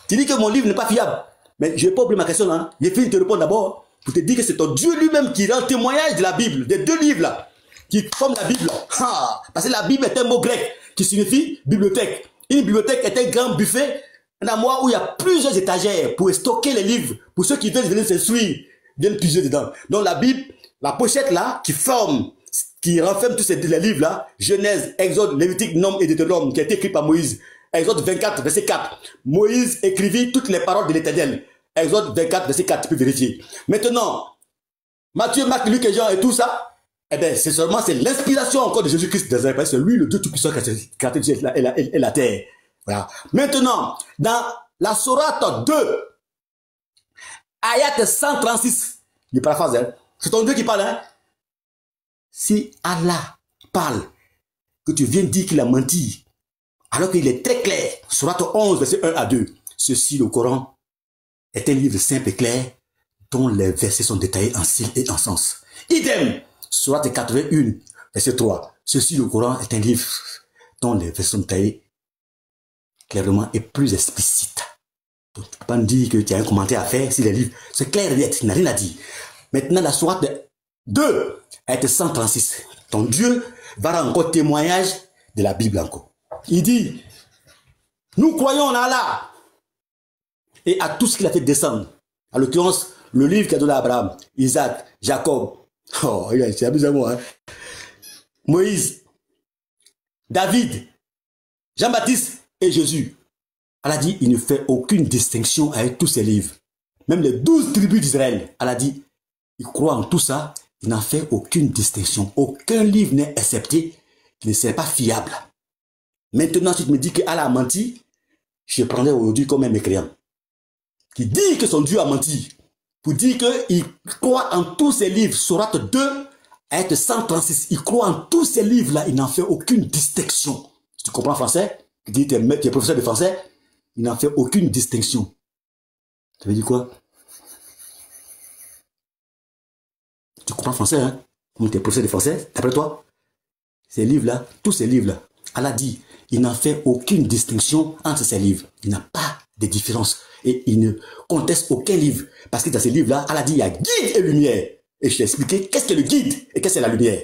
[SPEAKER 1] Tu dis que mon livre n'est pas fiable. Mais je n'ai pas oublié ma question là. J'ai fini de te répondre d'abord pour te dire que c'est ton Dieu lui-même qui rend témoignage de la Bible, des deux livres là, qui forment la Bible. Ah, parce que la Bible est un mot grec qui signifie bibliothèque. Une bibliothèque est un grand buffet, un armoire où il y a plusieurs étagères pour stocker les livres. Pour ceux qui veulent venir s'instruire, viennent puiser dedans. Donc la Bible, la pochette là, qui renferme tous ces livres là, Genèse, Exode, Lévitique, Nombre et Deutéronome, qui a été écrit par Moïse. Exode 24, verset 4. Moïse écrivit toutes les paroles de l'Éternel. Exode 24, verset 4, tu peux vérifier. Maintenant, Matthieu, Marc, Luc et Jean et tout ça, eh bien, c'est l'inspiration encore de Jésus-Christ. C'est lui le Dieu Tout-Puissant qui a créé la terre. Voilà. Maintenant, dans la Sourate 2, ayat 136, il paraphrase, hein. C'est ton Dieu qui parle, hein. Si Allah parle, que tu viens dire qu'il a menti, alors qu'il est très clair, Sourate 11, verset 1 à 2, ceci, le Coran, est un livre simple et clair, dont les versets sont détaillés en style et en sens. Idem, Sourate 81, verset 3, ceci, le Coran, est un livre dont les versets sont détaillés clairement et plus explicites. Donc, tu ne peux pas me dire que tu as un commentaire à faire si les livres, c'est clair et net, il n'a rien à dire. Maintenant, la Sourate 2, ayat 136, ton Dieu va rendre encore témoignage de la Bible encore. Il dit, nous croyons en Allah et à tout ce qu'il a fait descendre. En l'occurrence, le livre qu'a donné à Abraham, Isaac, Jacob, oh, c'est amusant, hein? Moïse, David, Jean-Baptiste et Jésus. Allah dit, il ne fait aucune distinction avec tous ces livres. Même les 12 tribus d'Israël, Allah dit, il croit en tout ça, il n'en fait aucune distinction. Aucun livre n'est accepté qui ne serait pas fiable. Maintenant, si tu me dis que Allah a menti, je prendrais aujourd'hui comme un mécréant qui dit que son Dieu a menti, pour dire qu'il croit en tous ces livres. Sourate 2, ayat 136, il croit en tous ces livres-là, il n'en fait aucune distinction. Si tu comprends français, tu dis que tu es professeur de français, il n'en fait aucune distinction. Ça veut dire quoi? Tu comprends français, hein? Comme tu es professeur de français, d'après toi, ces livres-là, tous ces livres-là, Allah dit, il n'en fait aucune distinction entre ces livres. Il n'a pas de différence. Et il ne conteste aucun livre. Parce que dans ces livres-là, Allah dit, il y a guide et lumière. Et je t'ai expliqué qu'est-ce que le guide et qu'est-ce que la lumière.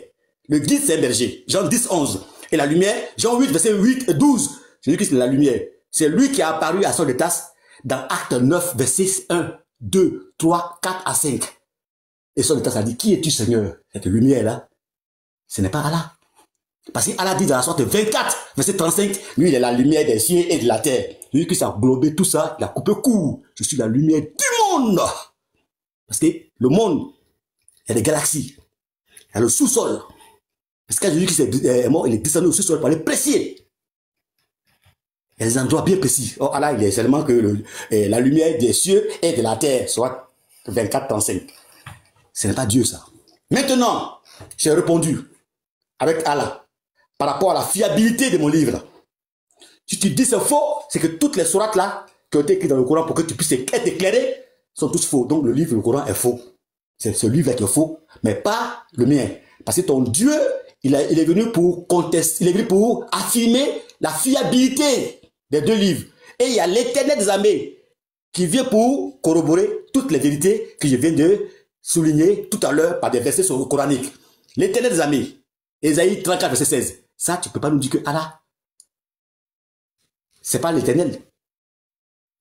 [SPEAKER 1] Le guide, c'est un berger. Jean 10, 11. Et la lumière, Jean 8, verset 8 et 12. Je dis que c'est la lumière. C'est lui qui est apparu à Saul de Tarse dans Acte 9, verset 1, 2, 3, 4 à 5. Et Saul de Tarse a dit, qui es-tu, Seigneur? Cette lumière-là, ce n'est pas Allah. Parce qu'Allah dit dans la sorte 24, verset 35, lui, il est la lumière des cieux et de la terre. Lui qui s'est englobé tout ça, il a coupé court. Je suis la lumière du monde. Parce que le monde, il y a des galaxies. Il y a le sous-sol. Parce que Jésus qui est mort, il est descendu au sous-sol pour aller prêcher. Il y a des endroits bien précis. Or, Allah, il est seulement que la lumière des cieux et de la terre, soit 24, 35. Ce n'est pas Dieu, ça. Maintenant, j'ai répondu avec Allah par rapport à la fiabilité de mon livre. Si tu dis c'est faux, c'est que toutes les sourates là qui ont été écrites dans le Coran pour que tu puisses être éclairé sont tous faux. Donc le livre, le Coran est faux. C'est ce livre là qui est faux, mais pas le mien. Parce que ton Dieu, il est venu pour contester, il est venu pour affirmer la fiabilité des deux livres. Et il y a l'Éternel des armées qui vient pour corroborer toutes les vérités que je viens de souligner tout à l'heure par des versets coraniques. L'Éternel des armées, Ésaïe 34, verset 16. Ça, tu ne peux pas nous dire que Allah, c'est pas l'Éternel.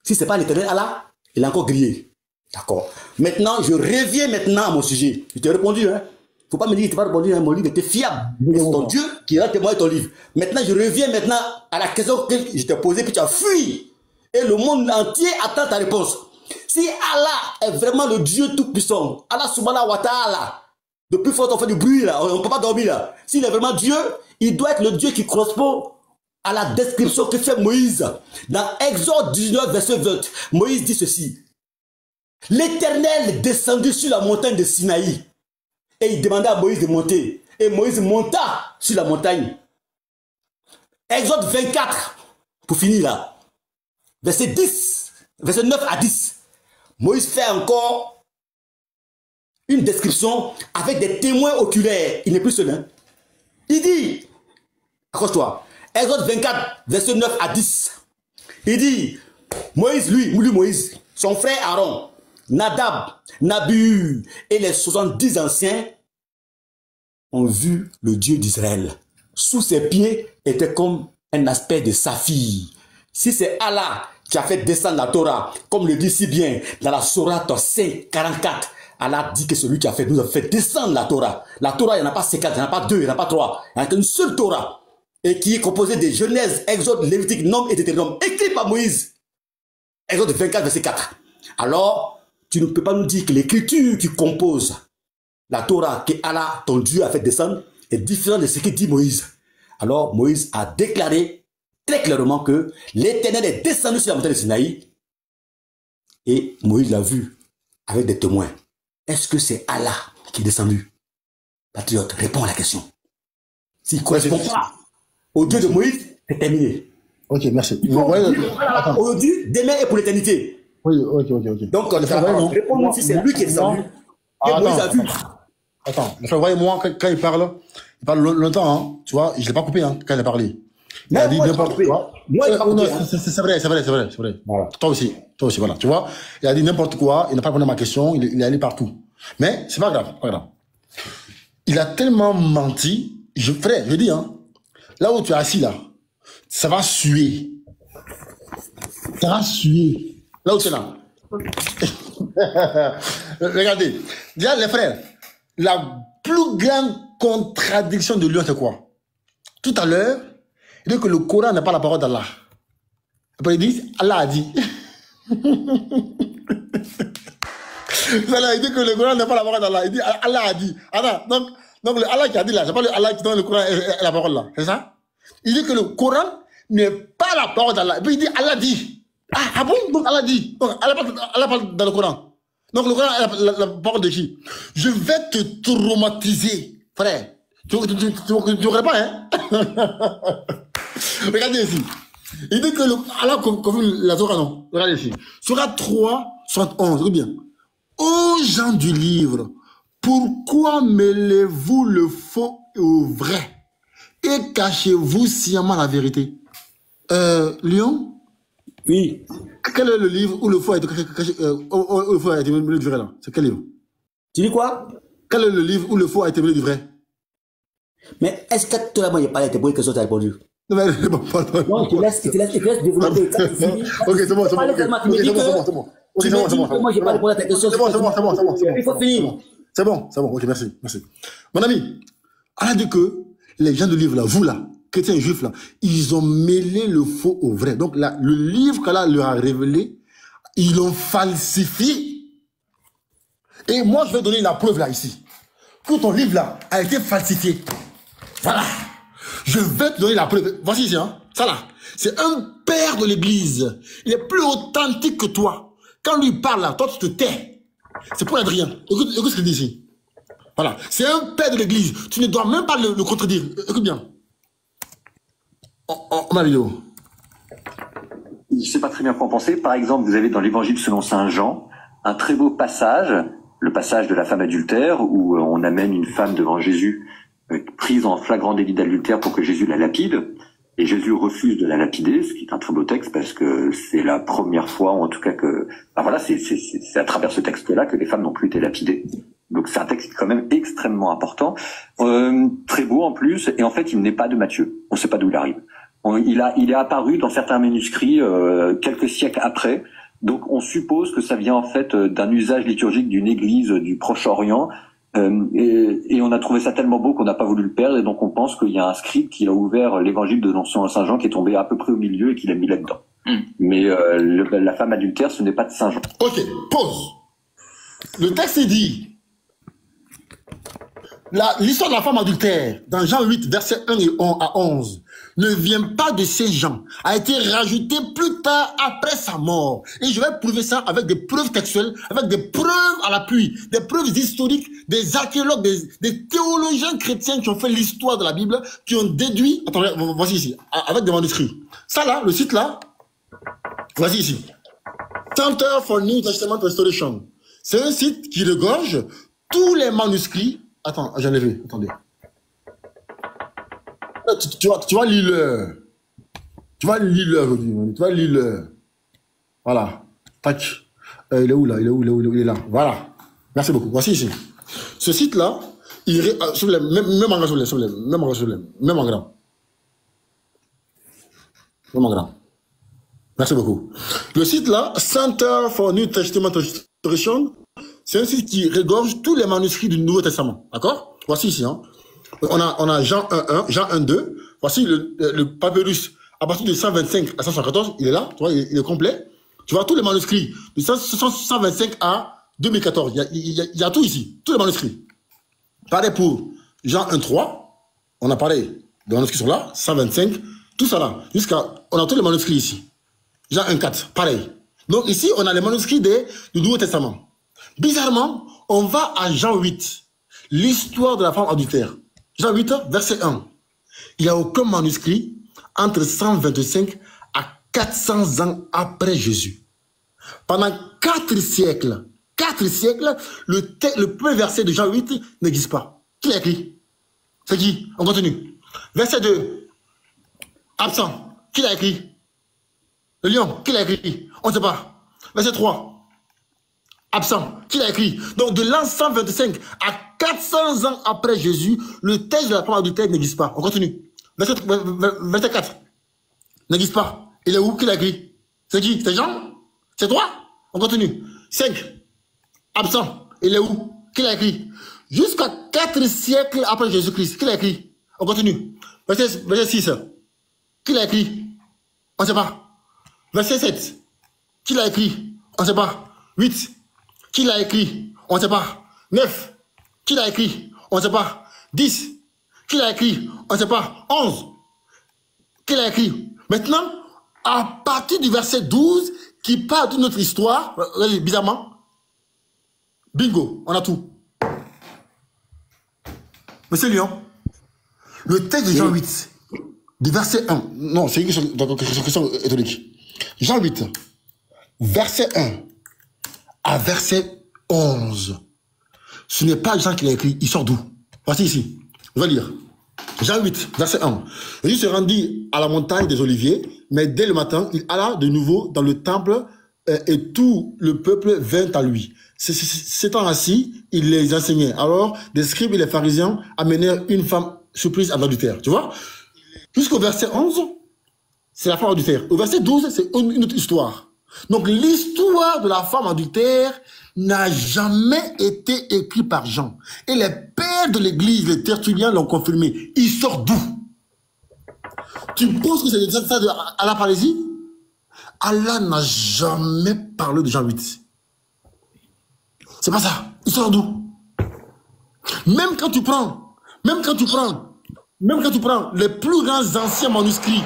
[SPEAKER 1] Si c'est pas l'Éternel, Allah, il a encore grillé. D'accord. Maintenant, je reviens maintenant à mon sujet. Je t'ai répondu, hein. Faut pas me dire que tu n'as pas répondu, hein. Mon livre était fiable. C'est ton Dieu qui rend témoin de ton livre. Maintenant, je reviens maintenant à la question que je t'ai posée, puis tu as fui. Et le monde entier attend ta réponse. Si Allah est vraiment le Dieu tout-puissant, Allah subhanahu wa ta'ala, depuis fort on fait du bruit là, on ne peut pas dormir là. S'il est vraiment Dieu, il doit être le Dieu qui correspond à la description que fait Moïse. Dans Exode 19, verset 20, Moïse dit ceci. L'Éternel descendit sur la montagne de Sinaï et il demanda à Moïse de monter. Et Moïse monta sur la montagne. Exode 24, pour finir là, verset 10, verset 9 à 10. Moïse fait encore une description avec des témoins oculaires. Il n'est plus seul. Hein? Il dit, accroche-toi, Exode 24, verset 9 à 10. Il dit, Moïse, Moïse, son frère Aaron, Nadab, Nabu et les 70 anciens ont vu le Dieu d'Israël. Sous ses pieds était comme un aspect de saphir. Si c'est Allah qui a fait descendre la Torah, comme le dit si bien dans la Sourate 5, 44, Allah dit que celui qui nous a fait descendre la Torah. La Torah, il n'y en a pas 50, il n'y en a pas 2, il n'y en a pas 3. Il n'y en a qu'une seule Torah. Et qui est composée de Genèse, Exode, Lévitique, Nom et Deutéronome, écrit par Moïse. Exode 24, verset 4. Alors, tu ne peux pas nous dire que l'écriture qui compose la Torah que Allah, ton Dieu, a fait descendre est différente de ce que dit Moïse. Alors, Moïse a déclaré très clairement que l'Éternel est descendu sur la montagne de Sinaï et Moïse l'a vu avec des témoins. Est-ce que c'est Allah qui est descendu? Patriote, réponds à la question. S'il ne correspond pas au Dieu de Moïse, c'est terminé.
[SPEAKER 2] Ok, merci.
[SPEAKER 1] Aujourd'hui, demain et pour l'éternité.
[SPEAKER 2] Oui, ok.
[SPEAKER 1] Donc, réponds-nous si c'est lui qui est descendu. Moïse a vu.
[SPEAKER 2] Attends, voyez-moi, quand il parle longtemps, hein, tu vois, je ne l'ai pas coupé hein, quand il a parlé. Il a dit n'importe quoi. C'est vrai. Voilà. Toi aussi, voilà. Tu vois, il a dit n'importe quoi, il n'a pas répondu à ma question, il est allé partout. Mais c'est pas grave, Il a tellement menti, frère, je dis, hein, là où tu es assis là, ça va suer. Là où tu es là. Regardez, déjà les frères, la plus grande contradiction de Lyon, c'est quoi? Tout à l'heure, il dit que le Coran n'est pas la parole d'Allah. Après, il dit, Allah a dit. Il dit que le Coran n'est pas la parole d'Allah. Il dit, Allah a dit. Donc le Allah qui a dit là, c'est pas le Allah qui donne le Coran et la parole là. C'est ça? Il dit que le Coran n'est pas la parole d'Allah. Et puis il dit, Allah dit. Ah bon? Donc Allah dit. Donc Allah parle dans le Coran. Donc le Coran est la parole de qui? Je vais te traumatiser, frère. Tu ne voudrais pas, hein? Regardez ici. Il dit que Allah confirme la Torah, non? Regardez ici. Surah 3, 71. Écoute bien. Ô gens du livre, pourquoi mêlez-vous le faux au vrai et cachez-vous sciemment la vérité? Lyon?
[SPEAKER 1] Oui.
[SPEAKER 2] Quel est le livre où le faux a été caché, où le faux a été mêlé du vrai là? C'est quel livre?
[SPEAKER 1] Tu dis quoi?
[SPEAKER 2] Quel est le livre où le faux a été mêlé du vrai?
[SPEAKER 1] Mais est-ce que toi, moi, j'ai parlé de tes premières questions, tu as répondu?
[SPEAKER 2] Non, mais
[SPEAKER 1] non, tu laisses développer.
[SPEAKER 2] Ok, c'est bon.
[SPEAKER 1] Moi, j'ai pas répondu à ta question.
[SPEAKER 2] C'est bon.
[SPEAKER 1] Il faut finir.
[SPEAKER 2] C'est bon, ok, merci. Mon ami, Allah dit que les gens du livre là, vous là, chrétiens et juifs là, ils ont mêlé le faux au vrai. Donc là, le livre qu'Allah leur a révélé, ils l'ont falsifié. Et moi, je vais donner la preuve là, ici. Que ton livre là a été falsifié. Voilà. Je vais te donner la preuve. Voici ici, hein. Ça là. C'est un père de l'église. Il est plus authentique que toi. Quand lui parle là, toi tu te tais. C'est pour Adrien. Écoute ce qu'il dit ici. Voilà. C'est un père de l'église. Tu ne dois même pas le contredire. Écoute bien. Ma vidéo.
[SPEAKER 4] Je ne sais pas très bien quoi en penser. Par exemple, vous avez dans l'évangile selon saint Jean un très beau passage, le passage de la femme adultère, où on amène une femme devant Jésus prise en flagrant délit d'adultère pour que Jésus la lapide. Et Jésus refuse de la lapider, ce qui est un très beau texte parce que c'est la première fois, ou en tout cas que, ben voilà, c'est à travers ce texte-là que les femmes n'ont plus été lapidées. Donc c'est un texte quand même extrêmement important, très beau en plus, et en fait il n'est pas de Matthieu. On ne sait pas d'où il arrive. Il est apparu dans certains manuscrits quelques siècles après. Donc on suppose que ça vient en fait d'un usage liturgique d'une église du Proche-Orient. Et on a trouvé ça tellement beau qu'on n'a pas voulu le perdre, et donc on pense qu'il y a un scribe qui a ouvert l'évangile de Saint Jean qui est tombé à peu près au milieu et qu'il a mis là-dedans. Mais la femme adultère, ce n'est pas de Saint Jean.
[SPEAKER 2] Ok, pause. Le texte dit l'histoire de la femme adultère dans Jean 8 versets 1 à 11 ne vient pas de ces gens, a été rajouté plus tard après sa mort. Et je vais prouver ça avec des preuves textuelles, avec des preuves à l'appui, des preuves historiques, des archéologues, des théologiens chrétiens qui ont fait l'histoire de la Bible, qui ont déduit, attendez, voici ici, avec des manuscrits. Ça là, le site là, voici ici. Center for New Testament Restoration. C'est un site qui regorge tous les manuscrits. Attends, j'en ai vu, attendez. Tu vas lire l'heure. Tu vas lire l'heure aujourd'hui. Tu vas lire l'heure. Voilà. Tac. Il est où là? Il est là. Voilà. Merci beaucoup. Voici ici. Ce site-là, même en grand. Merci beaucoup. Le site-là, Center for New Testament Restoration, c'est un site qui regorge tous les manuscrits du Nouveau Testament. D'accord? Voici ici, hein. On a Jean 1.1, Jean 1.2. Voici le papyrus à partir de 125 à 114. Il est là, tu vois, il est complet. Tu vois tous les manuscrits de 125 à 2014. Il y a tout ici, tous les manuscrits. Pareil pour Jean 1.3. On a parlé des manuscrits sont là, 125, tout ça là. On a tous les manuscrits ici. Jean 1.4, pareil. Donc ici, on a les manuscrits du Nouveau Testament. Bizarrement, on va à Jean 8. L'histoire de la femme adultère. Jean 8, verset 1. Il n'y a aucun manuscrit entre 125 à 400 ans après Jésus. Pendant 4 siècles, le premier verset de Jean 8 n'existe pas. Qui l'a écrit? C'est qui? On continue. Verset 2. Absent. Qui l'a écrit? Le lion. Qui l'a écrit? On ne sait pas. Verset 3. Absent. Qui l'a écrit? Donc de l'an 125 à 400 ans après Jésus, le texte de la femme adultère n'existe pas. On continue. Verset 4. N'existe pas. Il est où? Qui l'a écrit? C'est qui? C'est Jean? C'est toi? On continue. 5. Absent. Il est où? Qui l'a écrit? Jusqu'à 4 siècles après Jésus-Christ. Qui l'a écrit? On continue. Verset 6. Qui l'a écrit? On ne sait pas. Verset 7. Qui l'a écrit? On ne sait pas. 8. Qui l'a écrit? On ne sait pas. 9. Qui l'a écrit? On ne sait pas. 10. Qui l'a écrit? On ne sait pas. 11. Qui l'a écrit? Maintenant, à partir du verset 12, qui parle de notre histoire, bizarrement, bingo, on a tout. Monsieur Lyon, le texte de Jean 8, du verset 1, non, c'est une question étonique. Jean 8, verset 1 à verset 11. Ce n'est pas Jean qui l'a écrit, il sort d'où? Voici ici, je vais lire. Jean 8, verset 1. Jésus se rendit à la montagne des Oliviers, mais dès le matin, il alla de nouveau dans le temple et tout le peuple vint à lui. S'étant assis, il les enseignait. Alors, les scribes et les pharisiens amenèrent une femme surprise à l'adultère. Tu vois? Jusqu'au verset 11, c'est la femme adultère. Au verset 12, c'est une autre histoire. Donc, l'histoire de la femme adultère n'a jamais été écrite par Jean. Et les pères de l'église, les tertulliens l'ont confirmé. Il sort d'où? Tu penses que c'est ça Allah parle ici? Allah n'a jamais parlé de Jean 8. C'est pas ça. Il sort d'où? Même quand tu prends les plus grands anciens manuscrits,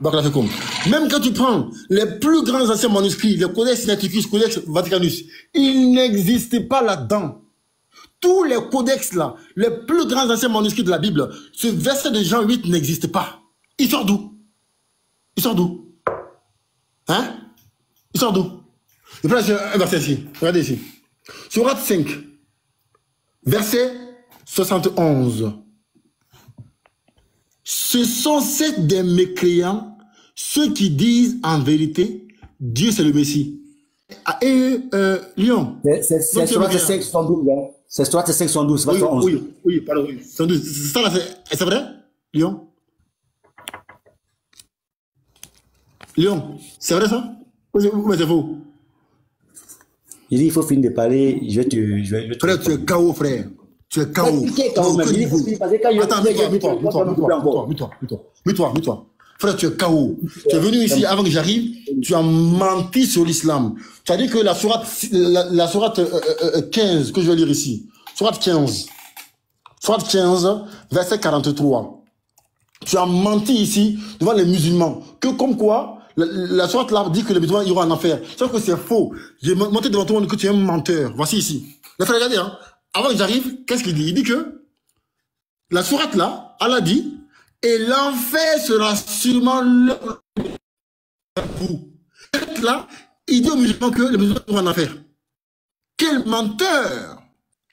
[SPEAKER 2] même quand tu prends les plus grands anciens manuscrits, le Codex Sinaiticus, Codex Vaticanus, il n'existe pas là-dedans. Tous les codex là, les plus grands anciens manuscrits de la Bible, ce verset de Jean 8 n'existe pas. Il sort d'où? Il sort d'où? Hein? Il sort d'où? Je prends un verset ici. Regardez ici. Sourate 5, verset 71. Ce sont des mécréants, ceux qui disent en vérité, Dieu c'est le Messie. Et Lyon.
[SPEAKER 1] C'est Sourate 5, 72. C'est Sourate 5, 72, c'est pas 111.
[SPEAKER 2] Oui, pardon, oui. 72. Ça là, c'est vrai, Lyon? Lyon, c'est vrai ça? Mais c'est faux.
[SPEAKER 1] Il dit, il faut finir de parler, je vais te...
[SPEAKER 2] Frère, tu es KO, frère. Tu es KO. Attends, mets-toi. Frère, tu es KO. Tu es venu ici avant que j'arrive, tu as menti sur l'islam. Tu as dit que la sourate 15, que je vais lire ici, sourate 15, verset 43. Tu as menti ici devant les musulmans, que comme quoi, la sourate là dit que les musulmans iront en enfer. Sauf que c'est faux. J'ai montré devant tout le monde que tu es un menteur. Voici ici. Les frères, regardez, hein. Avant que j'arrive, qu'est-ce qu'il dit? Il dit que la sourate là, Allah dit, et l'enfer sera sûrement le vous. Là, il dit aux musulmans que les musulmans iront en enfer. Quel menteur!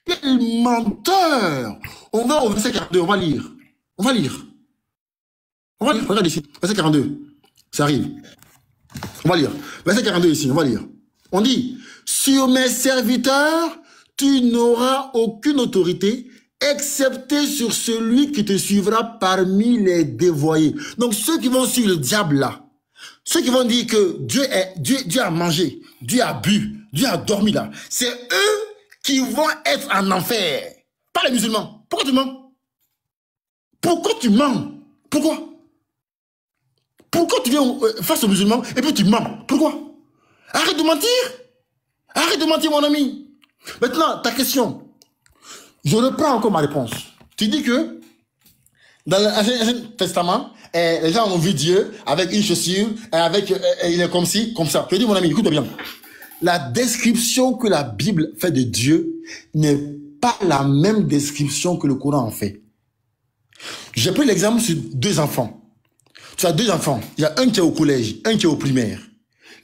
[SPEAKER 2] Quel menteur! On va au verset 42, on va lire. Regarde ici, verset 42. Ça arrive. On va lire. Verset 42 ici, on va lire. On dit, sur mes serviteurs, tu n'auras aucune autorité, excepté sur celui qui te suivra parmi les dévoyés. Donc ceux qui vont suivre le diable là, ceux qui vont dire que Dieu a mangé, Dieu a bu, Dieu a dormi là, c'est eux qui vont être en enfer. Pas les musulmans. Pourquoi tu mens? Pourquoi tu mens? Pourquoi tu viens face aux musulmans et puis tu mens? Pourquoi? Arrête de mentir. Arrête de mentir, mon ami. Maintenant, ta question. Je reprends encore ma réponse. Tu dis que dans l'Ancien Testament, les gens ont vu Dieu avec une chaussure, avec, il est comme ci, comme ça. Je dis, mon ami, écoute bien. La description que la Bible fait de Dieu n'est pas la même description que le Coran en fait. J'ai pris l'exemple sur 2 enfants. Tu as 2 enfants. Il y a un qui est au collège, un qui est au primaire.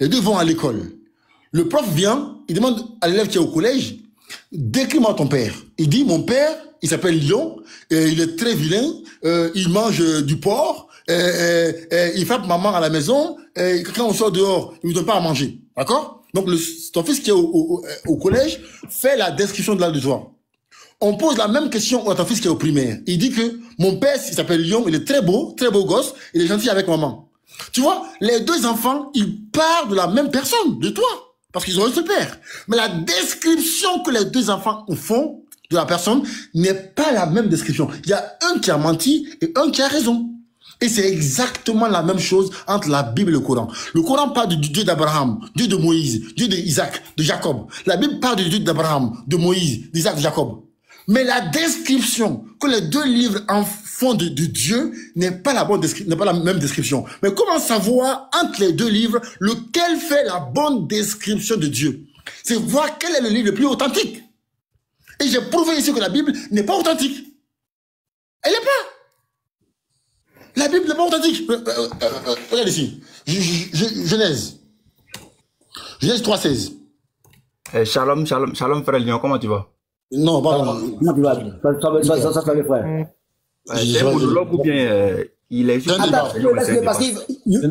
[SPEAKER 2] Les 2 vont à l'école. Le prof vient, il demande à l'élève qui est au collège, décris-moi ton père. Il dit, mon père, il s'appelle Lion, et il est très vilain, il mange du porc, il frappe maman à la maison, et quand on sort dehors, il ne nous donne pas à manger. D'accord? Donc, ton fils qui est au collège fait la description de là de toi. On pose la même question à ton fils qui est au primaire. Il dit que mon père, il s'appelle Lion, il est très beau gosse, il est gentil avec maman. Tu vois, les 2 enfants, ils parlent de la même personne, de toi, parce qu'ils ont un seul père. Mais la description que les 2 enfants font de la personne n'est pas la même description. Il y a un qui a menti et un qui a raison. Et c'est exactement la même chose entre la Bible et le Coran. Le Coran parle du Dieu d'Abraham, Dieu de Moïse, Dieu d'Isaac, de Jacob. La Bible parle du Dieu d'Abraham, de Moïse, d'Isaac, de Jacob. Mais la description que les 2 livres en font de Dieu n'est pas la même description. Mais comment savoir entre les 2 livres lequel fait la bonne description de Dieu? C'est voir quel est le livre le plus authentique. Et j'ai prouvé ici que la Bible n'est pas authentique. Elle n'est pas. La Bible n'est pas authentique. Regarde ici. Genèse. Genèse 3,16.
[SPEAKER 5] Shalom, frère Lion, comment tu vas?
[SPEAKER 2] Non, pardon.
[SPEAKER 1] Ça fait les frères.
[SPEAKER 5] C'est un monologue ou bien il est juste...
[SPEAKER 1] Attends, parce que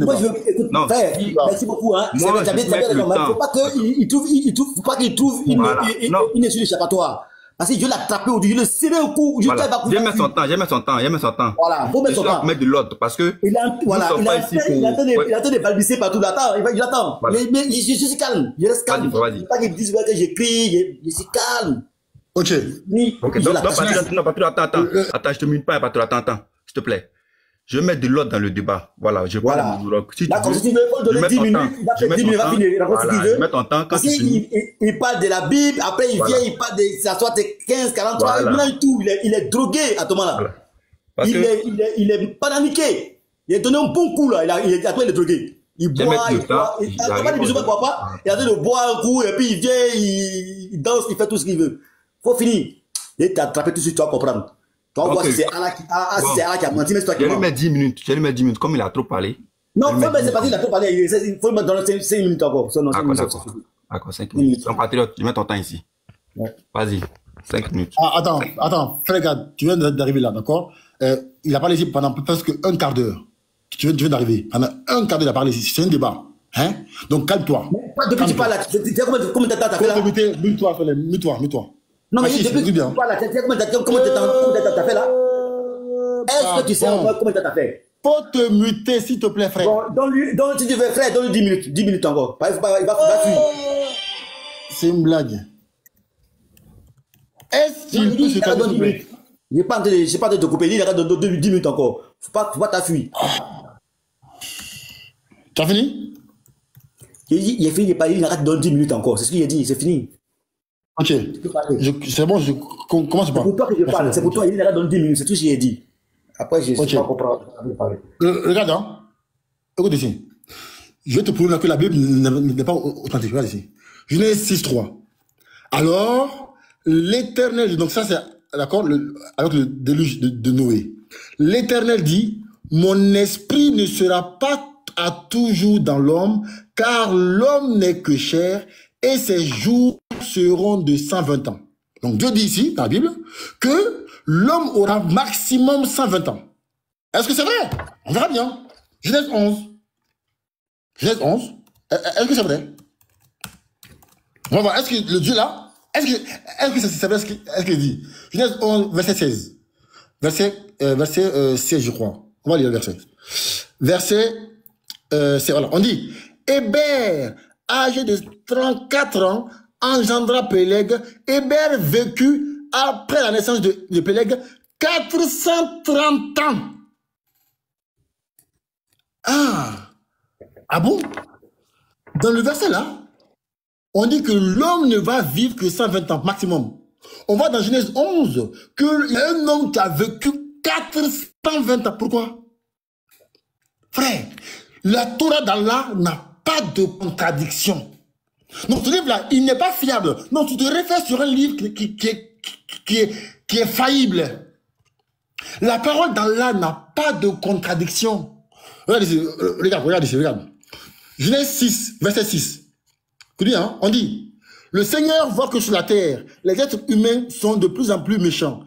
[SPEAKER 1] moi je veux... Écoute,
[SPEAKER 5] non,
[SPEAKER 1] frère, merci beaucoup. Hein.
[SPEAKER 5] Moi,
[SPEAKER 1] il ne faut pas qu'il trouve une issue d'échappatoire. Parce que Dieu l'a tapé au Dieu le serré au cou.
[SPEAKER 5] Voilà. J'ai mis son temps.
[SPEAKER 1] Voilà, faut mettre son temps.
[SPEAKER 5] Mettre de l'ordre parce que...
[SPEAKER 1] Il est en train de balbutier partout. Il attend. Mais je suis calme. Je reste calme.
[SPEAKER 5] Vas-y.
[SPEAKER 1] Il ne faut pas qu'il dise que j'écris. Je suis calme.
[SPEAKER 2] Ok.
[SPEAKER 5] Donc, attends, je te mute pas, attends, s'il te plaît. Je vais mettre de l'ordre dans le débat. Voilà, je parle de monologue.
[SPEAKER 1] D'accord, si tu veux donner 10 minutes, il va faire 10 minutes, il va finir.
[SPEAKER 5] Je vais mettre ton temps quand tu finis.
[SPEAKER 1] Il parle de la Bible, après il vient, il parle de ça soit 15, 43, il mélange tout. Il est drogué à ce moment-là. Il est paniqué. Il a donné un bon coup là, après il est drogué. Il boit, il boit. Il n'a pas de bisous, il ne boit pas. Il a donné de boire un coup, et puis il vient, il danse, il fait tout ce qu'il veut. Faut finir. Il t'a attrapé tout de suite, tu vas comprendre. Tu vas voir si c'est Allah qui a menti, mais c'est toi qui mens.
[SPEAKER 5] Je vais lui mettre 10 minutes, comme il a trop parlé.
[SPEAKER 1] Non, c'est parce qu'il a trop parlé, il faut lui mettre dans 5 minutes encore.
[SPEAKER 5] D'accord, 5 minutes. Ton patriote, je mets ton temps ici. Vas-y, 5 minutes.
[SPEAKER 2] Attends, frère, regarde, tu viens d'arriver là, d'accord? Il a parlé ici pendant presque un quart d'heure. Tu viens d'arriver. Pendant un quart d'heure, il a parlé ici. C'est un débat. Hein? Donc, calme-toi.
[SPEAKER 1] Depuis que tu parles là, combien de temps t'as fait là?
[SPEAKER 2] Mute-toi.
[SPEAKER 1] Non, mais depuis que tu parles là, combien de temps t'as fait là? Est-ce que tu sais combien de temps t'as fait?
[SPEAKER 2] Faut te muter, s'il te plaît, frère.
[SPEAKER 1] Bon, si tu veux, frère, donne-lui 10 minutes. 10 minutes encore. Il va fuir.
[SPEAKER 2] C'est une blague. Est-ce qu'il peut se calmer, s'il te plaît?
[SPEAKER 1] Je n'ai pas en train de te couper. Il arrête de 10 minutes encore. Faut pas t'affuir.
[SPEAKER 2] Tu as fini?
[SPEAKER 1] Il est fini de parler, il arrête de 10 minutes encore. C'est ce qu'il a dit, c'est fini.
[SPEAKER 2] Ok. C'est bon, comment tu parles?
[SPEAKER 1] C'est pour toi que je parle. C'est pour toi, il arrête de 10 minutes. C'est tout ce qu'il a dit. Après, je ne sais pas comprendre.
[SPEAKER 2] Regarde, hein. Écoute ici. Je vais te prouver que la Bible n'est pas authentique. Regarde ici. Genèse 6.3. Alors, l'Éternel, donc ça c'est d'accord avec le déluge de Noé. L'Éternel dit, mon esprit ne sera pas à toujours dans l'homme, car l'homme n'est que chair, et ses jours seront de 120 ans. Donc Dieu dit ici, dans la Bible, que l'homme aura maximum 120 ans. Est-ce que c'est vrai? On verra bien. Genèse 11. Genèse 11. Est-ce que c'est vrai? On va voir. Est-ce que le Dieu là, est-ce que c'est vrai ce qu'il dit? Genèse 11, verset 16. Verset 16, je crois. On va lire le verset. Voilà. On dit, Héber, âgé de 34 ans, engendra Péleg. Héber vécut après la naissance de Péleg 430 ans. Ah bon? Dans le verset là, on dit que l'homme ne va vivre que 120 ans maximum. On voit dans Genèse 11 qu'il y a un homme qui a vécu 420 ans. Pourquoi? Frère, la Torah d'Allah n'a pas de contradiction. Donc ce livre-là, il n'est pas fiable. Donc tu te réfères sur un livre qui est faillible. La parole d'Allah n'a pas de contradiction. Regardez ici, regarde ici, regarde. Genèse 6, verset 6. On dit, le Seigneur voit que sur la terre, les êtres humains sont de plus en plus méchants.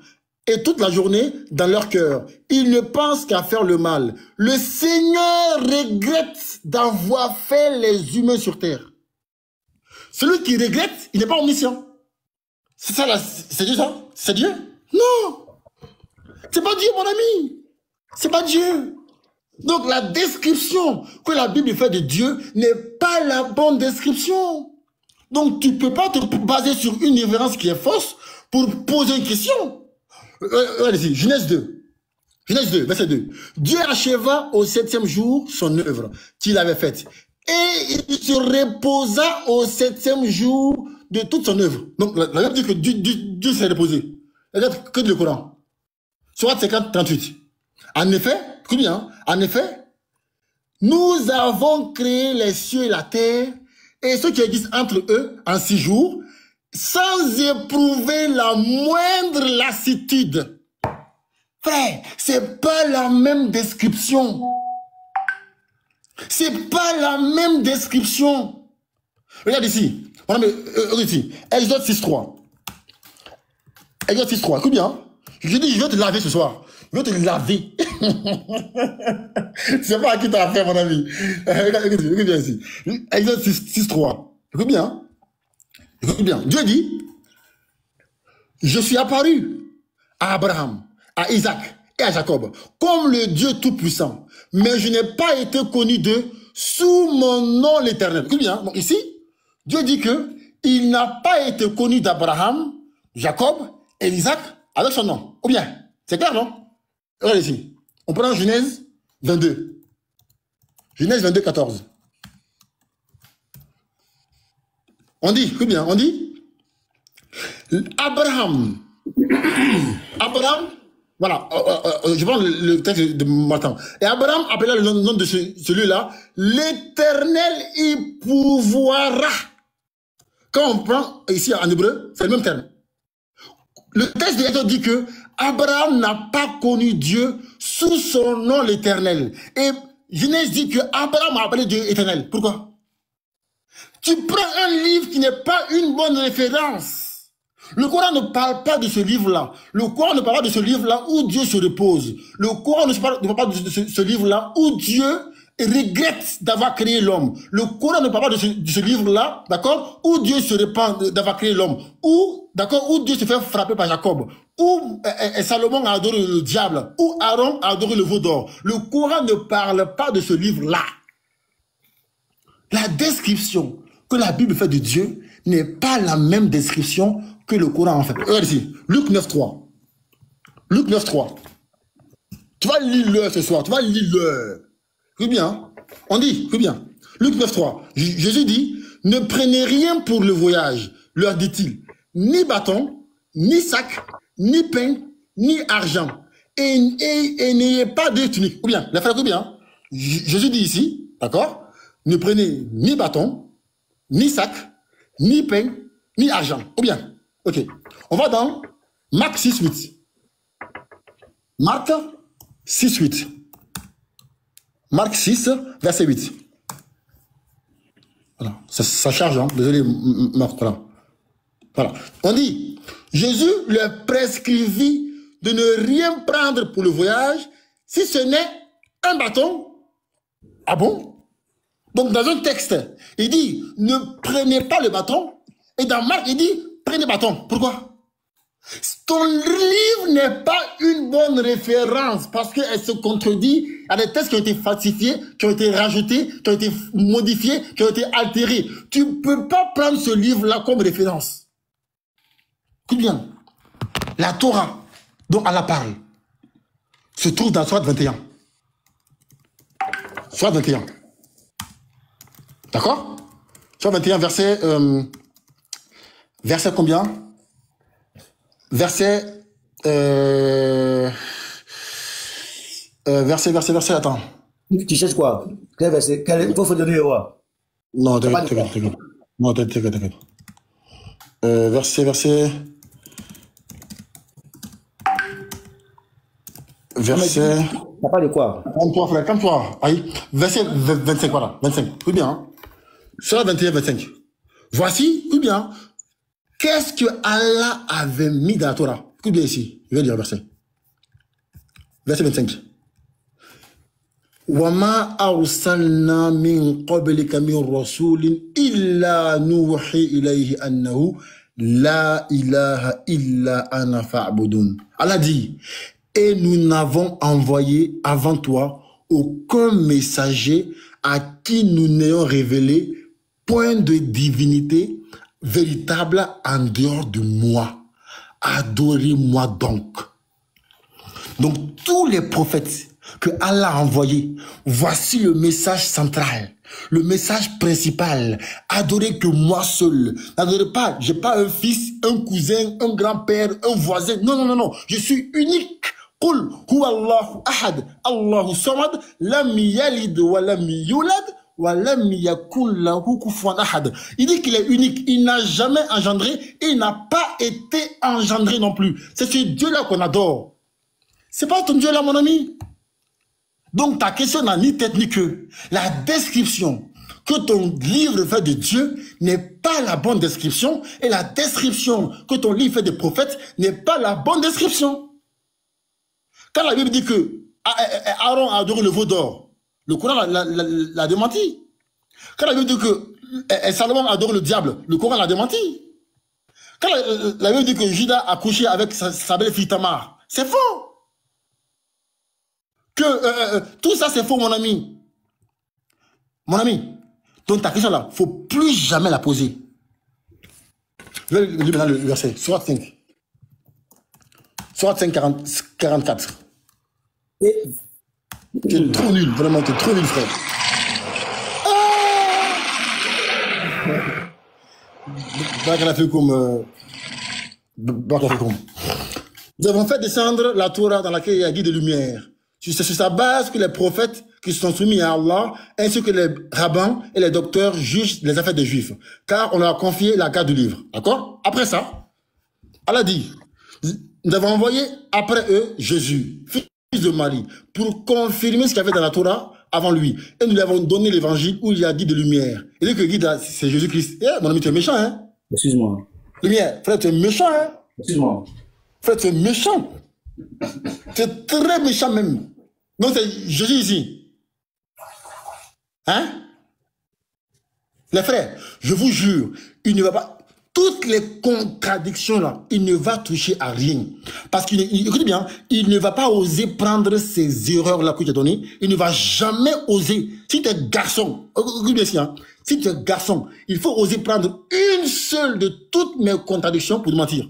[SPEAKER 2] Et toute la journée, dans leur cœur, ils ne pensent qu'à faire le mal. Le Seigneur regrette d'avoir fait les humains sur terre. Celui qui regrette, il n'est pas omniscient. C'est ça, c'est Dieu ça? C'est Dieu? Non! C'est pas Dieu, mon ami! C'est pas Dieu! Donc la description que la Bible fait de Dieu n'est pas la bonne description. Donc tu ne peux pas te baser sur une référence qui est fausse pour poser une question. Allez-y, Genèse 2. Genèse 2, verset 2. Dieu acheva au 7e jour son œuvre qu'il avait faite. Et il se reposa au 7e jour de toute son œuvre. Donc la Bible dit que Dieu s'est reposé. Regarde que le Coran. Sourate 50, 38. En effet, écoute bien, en effet, nous avons créé les cieux et la terre et ce qui existe entre eux en 6 jours, sans éprouver la moindre lassitude. Frère, c'est pas la même description. C'est pas la même description. Regarde ici. Regarde ici. Exode 6.3. Exode 6.3. Écoute bien. Je dis, je vais te laver ce soir. Je vais te laver. C'est pas à qui t'as affaire, mon ami. Écoute bien ici. Exode 6.3. Écoute bien. Écoute bien. Dieu dit, je suis apparu à Abraham, à Isaac et à Jacob comme le Dieu Tout-Puissant. Mais je n'ai pas été connu d'eux sous mon nom l'Éternel. Écoute bien. Donc ici, Dieu dit que il n'a pas été connu d'Abraham, Jacob et Isaac avec son nom. Ou bien, c'est clair, non? Regardez ici. On prend Genèse 22. Genèse 22, 14. On dit, écoute bien, on dit, Abraham, voilà, je prends le texte de Martin. Et Abraham appela le nom de celui-là, l'Éternel y pourvoira. Quand on prend ici en hébreu, c'est le même terme. Le texte de l'Exode dit que Abraham n'a pas connu Dieu sous son nom l'Éternel. Et Genèse dit que Abraham a appelé Dieu Éternel. Pourquoi? Tu prends un livre qui n'est pas une bonne référence. Le Coran ne parle pas de ce livre-là. Le Coran ne parle pas de ce livre-là où Dieu se repose. Le Coran ne parle pas de ce livre-là où Dieu regrette d'avoir créé l'homme. Le Coran ne parle pas de ce livre-là, d'accord, où Dieu se répand d'avoir créé l'homme. Où, d'accord, où Dieu se fait frapper par Jacob. Où Salomon a adoré le diable. Où Aaron a adoré le veau d'or. Le Coran ne parle pas de ce livre-là. La description que la Bible fait de Dieu n'est pas la même description que le Coran en fait. Regarde ici, Luc 9.3. Luc 9.3. Tu vas lire-le ce soir, tu vas lire-le. Écoute bien, on dit, écoute bien. Luc 9.3. Jésus dit, ne prenez rien pour le voyage, leur dit-il, ni bâton, ni sac, ni pain, ni argent, et n'ayez pas de tunique. Ou bien, les frères, écoute bien. Jésus dit ici, d'accord, ne prenez ni bâton, ni sac, ni pain, ni argent. Ou bien, ok. On va dans Marc 6.8. Marc 6.8. Marc 6, verset 8. Voilà. Ça charge, hein. Désolé, Marc. Voilà. Voilà. On dit, Jésus leur prescrivit de ne rien prendre pour le voyage, si ce n'est un bâton. Ah bon? Donc, dans un texte, il dit, ne prenez pas le bâton. Et dans Marc, il dit, prenez le bâton. Pourquoi? Ton livre n'est pas une bonne référence parce qu'elle se contredit. Il y a des textes qui ont été falsifiés, qui ont été rajoutés, qui ont été modifiés, qui ont été altérés. Tu ne peux pas prendre ce livre-là comme référence. Écoute bien. La Torah dont Allah parle se trouve dans Sourate 21. Sourate 21. D'accord? Sourate 21, verset combien? Verset, attends.
[SPEAKER 1] Tu cherches quoi? Quel verset? Il faut donner quoi?
[SPEAKER 2] Non, t'inquiète. Non, t'inquiète. Verset.
[SPEAKER 1] T'as pas de quoi?
[SPEAKER 2] Calme-toi, frère, calme-toi. Aïe. Verset 25, voilà. 25. Oui, bien. Hein? Sur 21, 25. Voici, oui, bien. Qu'est-ce que Allah avait mis dans la Torah? Écoute bien ici. Je vais lire le verset. Verset 25. وَمَا أَرْسَلْنَا مِنْ قَبْلِكَ مِنْ رَسُولٍ إِلَّا نُوحِي إِلَيْهِ أَنَّهُ لَا إِلَهَ إِلَّا أَنَا فَاعْبُدُونِ. Allah dit, et nous n'avons envoyé avant toi aucun messager à qui nous n'ayons révélé point de divinité véritable en dehors de moi. Adorez-moi donc. Donc tous les prophètes que Allah a envoyés, voici le message central, le message principal. Adorez que moi seul. N'adorez pas, j'ai pas un fils, un cousin, un grand-père, un voisin. Non. Je suis unique. Qul huwa Allahu ahad, Allahu samad, lam yalid wa lam yulad wa lam yakun lahu kufuwan ahad. Il dit qu'il est unique, il n'a jamais engendré et il n'a pas été engendré non plus. C'est ce Dieu-là qu'on adore. C'est pas ton Dieu-là, mon ami. Donc ta question n'a ni tête ni queue. La description que ton livre fait de Dieu n'est pas la bonne description et la description que ton livre fait des prophètes n'est pas la bonne description. Quand la Bible dit que Aaron a adoré le veau d'or, le Coran l'a démenti. Quand la Bible dit que Salomon a adoré le diable, le Coran l'a démenti. Quand la Bible dit que Judas a couché avec sa belle fille Tamar, c'est faux. Que tout ça c'est faux, mon ami. Mon ami, donc ta question là, il ne faut plus jamais la poser. Je vais lire maintenant le verset, Sourate 5. Sourate 5, 44. Tu es trop nul, vraiment, tu es trop nul, frère. Nous avons fait descendre la Torah dans laquelle il y a guide de lumière. C'est sur sa base que les prophètes qui sont soumis à Allah, ainsi que les rabbins et les docteurs jugent les affaires des Juifs, car on leur a confié la garde du livre. D'accord? Après ça, Allah dit, nous avons envoyé après eux Jésus, fils de Marie, pour confirmer ce qu'il y avait dans la Torah avant lui. Et nous lui avons donné l'évangile où il y a guide de lumière. Et dit que guide, c'est Jésus-Christ. Eh, mon ami, tu es méchant, hein?
[SPEAKER 1] Excuse-moi.
[SPEAKER 2] Lumière, frère, tu es méchant, hein?
[SPEAKER 1] Excuse-moi.
[SPEAKER 2] Frère, tu es méchant. Tu es très méchant même. Donc c'est Jésus ici. Hein? Les frères, je vous jure, il ne va pas... Toutes les contradictions là, il ne va toucher à rien. Parce qu'il, écoutez bien, il ne va pas oser prendre ces erreurs là que tu as données. Il ne va jamais oser. Si tu es garçon, écoutez bien ici, hein, si tu es garçon, il faut oser prendre une seule de toutes mes contradictions pour te mentir.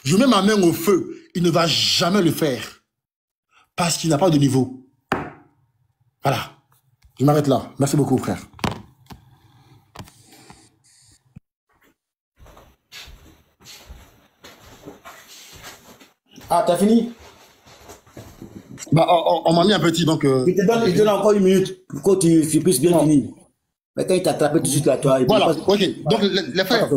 [SPEAKER 2] Je mets ma main au feu, il ne va jamais le faire. Parce qu'il n'a pas de niveau. Voilà. Je m'arrête là. Merci beaucoup, frère.
[SPEAKER 1] Ah, t'as fini?
[SPEAKER 2] Bah, on m'a mis un petit, donc...
[SPEAKER 1] Il te donne encore une minute pour que tu puisses bien finir. Mais quand il t'a attrapé tout de suite là, toi...
[SPEAKER 2] Voilà, ok. Donc, les frères,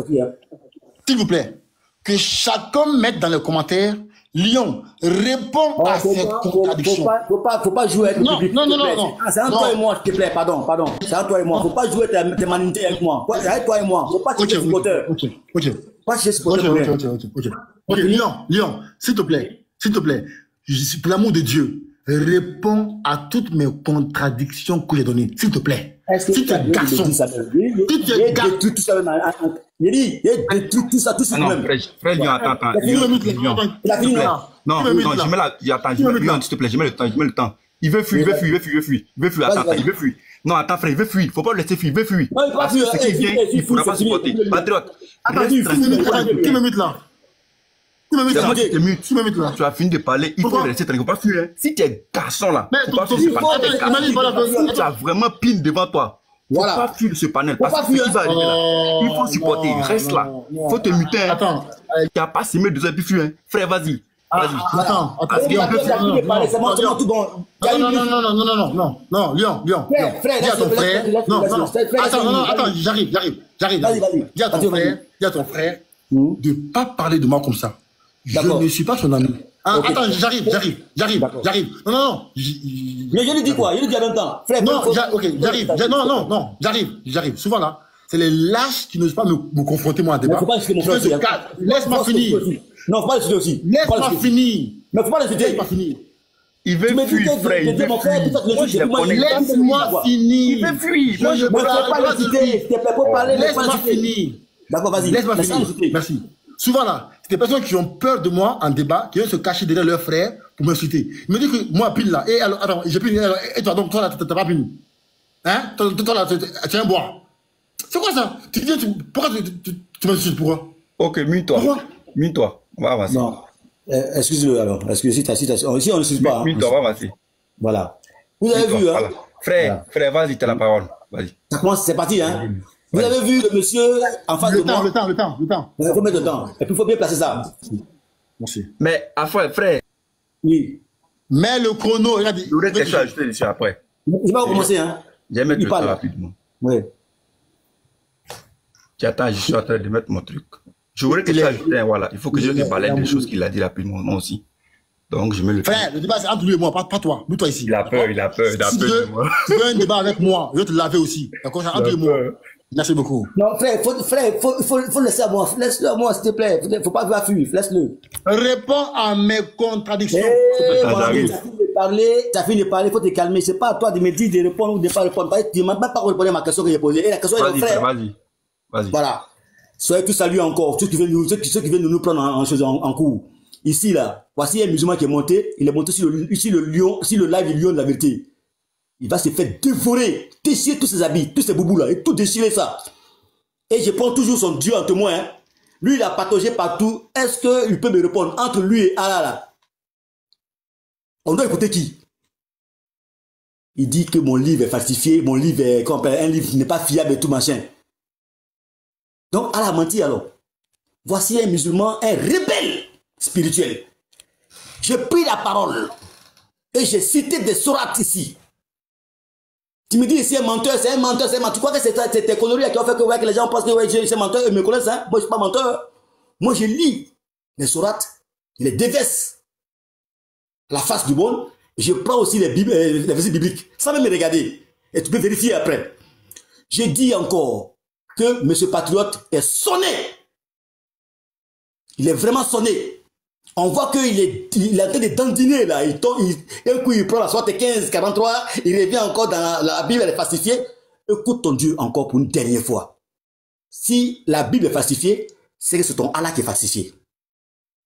[SPEAKER 2] s'il vous plaît, que chacun mette dans les commentaires, Lyon, réponds à ces contradictions.
[SPEAKER 1] Faut pas jouer avec le public.
[SPEAKER 2] Non.
[SPEAKER 1] Ah, c'est entre toi et moi, s'il te plaît, pardon. C'est entre toi et moi. Faut pas jouer tes manités avec moi. C'est avec toi et moi. Faut pas chercher supporter.
[SPEAKER 2] Ok.
[SPEAKER 1] Pas chercher supporter.
[SPEAKER 2] Ok, Lyon, s'il te plaît, pour l'amour de Dieu, réponds à toutes mes contradictions que j'ai données, s'il te plaît. Si tu es garçon, si tu es garçon,
[SPEAKER 1] tout ça même. Il dit, tout ça, tout ça même.
[SPEAKER 5] Frère, Lyon, attends.
[SPEAKER 1] Il a fini là.
[SPEAKER 5] Non, je mets la... Attends, Lyon, s'il te plaît, je mets le temps. Il veut fuir. Attends, il veut fuir. Non, attends, frère, il veut fuir. Faut pas le laisser fuir, il veut fuir.
[SPEAKER 1] Non, il va fuir.
[SPEAKER 5] Ce qui vient, il ne faudra pas supporter. Patriote.
[SPEAKER 2] Attends, qui me met là?
[SPEAKER 5] Tu as fini de parler, il faut le laisser tranquille, il ne faut pas fuir. Si tu es garçon là, faut pas fuir ce panel. Tu as vraiment pile devant toi. Il ne faut pas fuir ce panel. Parce que ce qui va arriver là, il faut supporter. Reste là. Il faut te muter.
[SPEAKER 2] Attends.
[SPEAKER 5] Tu n'as pas semé 2 heures puis fuir. Frère, vas-y.
[SPEAKER 2] Attends,
[SPEAKER 1] Guillaume, c'est bon, tout bon.
[SPEAKER 2] Non, Lion.
[SPEAKER 1] Frère,
[SPEAKER 2] dis à ton frère. Non. Attends, j'arrive. Dis à ton frère de ne pas parler de moi comme ça. Je ne suis pas son ami. Attends, j'arrive. Non.
[SPEAKER 1] Mais je lui dis quoi? Je lui dis à même temps. Frère,
[SPEAKER 2] non, j'arrive. Non, j'arrive. Souvent là, c'est les lâches qui n'osent pas me confronter moi à un débat.
[SPEAKER 1] Faut pas insulter mon frère.
[SPEAKER 2] Laisse-moi finir.
[SPEAKER 1] Non, faut pas l'insulter aussi.
[SPEAKER 2] Laisse-moi finir.
[SPEAKER 1] Mais faut pas l'insulter.
[SPEAKER 2] Laisse-moi finir.
[SPEAKER 5] Il veut fuir, frère. Il veut fuir.
[SPEAKER 2] Laisse-moi finir.
[SPEAKER 5] Il veut fuir.
[SPEAKER 1] Moi, je ne peux pas l'insulter. Faut parler.
[SPEAKER 2] Laisse-moi finir.
[SPEAKER 1] D'accord, vas-y.
[SPEAKER 2] Laisse-moi finir. Merci. Souvent là, c'est des personnes qui ont peur de moi en débat, qui viennent se cacher derrière leurs frères pour m'insulter. Ils me disent que moi, pile là, et alors, attends, j'ai pile, et toi, donc, toi là, t'as pas pile. Hein? Toi là, tu un bois. C'est quoi ça? Pourquoi tu m'insultes? Pourquoi?
[SPEAKER 5] Ok, mine-toi. Va, vas-y.
[SPEAKER 1] Non. Excuse-le alors. Excuse-moi, si on ne suit pas.
[SPEAKER 5] Mine-toi, va, vas-y.
[SPEAKER 1] Voilà. Vous avez vu, hein?
[SPEAKER 5] Frère, vas-y, t'as la parole. Vas-y.
[SPEAKER 1] Ça commence, c'est parti, hein? Vous avez vu le monsieur en face de moi?
[SPEAKER 2] Le temps.
[SPEAKER 1] Il faut mettre le temps. Et puis il faut bien placer ça.
[SPEAKER 2] Merci.
[SPEAKER 5] Mais, frère.
[SPEAKER 1] Oui.
[SPEAKER 2] Mais le chrono, regarde.
[SPEAKER 5] Je voudrais quelque chose ajouter dessus après.
[SPEAKER 1] Je vais pas commencer, hein?
[SPEAKER 5] Je vais mettre le temps rapidement.
[SPEAKER 1] Oui.
[SPEAKER 5] Tu attends, je suis en train de mettre mon truc. Je voudrais quelque chose ajouter, voilà. Il faut que je te parle des choses qu'il a dit rapidement, moi aussi. Donc, je mets le temps.
[SPEAKER 2] Frère, le débat, c'est entre lui et moi, pas toi. Nous, toi ici.
[SPEAKER 5] Il a peur de moi.
[SPEAKER 2] Si tu veux un débat avec moi, je vais te laver aussi. D'accord? C'est entre lui et moi. Merci beaucoup.
[SPEAKER 1] Non, frère, faut laisser à moi. Laisse-le à moi, s'il te plaît. Faut pas voir fuir. Laisse-le.
[SPEAKER 2] Réponds à mes contradictions.
[SPEAKER 1] T'as fini de parler, faut te calmer. C'est pas à toi de me dire de répondre ou de ne pas répondre. Tu ne m'as même pas répondre à ma question que j'ai posée. Et la question est le frère.
[SPEAKER 5] Vas-y.
[SPEAKER 1] Voilà. Soyez tous salués encore. Ceux qui viennent de nous prendre en cours. Ici, là, voici un musulman qui est monté. Il est monté sur le live du lion de la vérité. Il va se faire dévorer, déchirer tous ses habits, tous ses boubous là, et tout déchirer ça. Et je prends toujours son Dieu en témoin. Hein. Lui, il a patogé partout. Est-ce qu'il peut me répondre entre lui et Allah là? On doit écouter qui? Il dit que mon livre est falsifié, mon livre est un livre qui n'est pas fiable et tout machin. Donc Allah a menti alors. Voici un musulman, un rebelle spirituel. J'ai pris la parole et j'ai cité des sourates ici. Tu me dis c'est un menteur. Tu crois que c'est tes conneries qui ont fait que les gens pensent que c'est un menteur, ils me connaissent, hein? Moi je ne suis pas menteur. Moi je lis les sourates, les déverse la face du monde, je prends aussi les versets bibliques, sans même me regarder. Et tu peux vérifier après. J'ai dit encore que M. Patriote est sonné. Il est vraiment sonné. On voit qu'il est en train de dandiner là. Un coup il prend la sorte 15, 43, il revient encore dans la Bible, elle est falsifiée. Écoute ton Dieu encore pour une dernière fois. Si la Bible est falsifiée, c'est que c'est ton Allah qui est falsifié.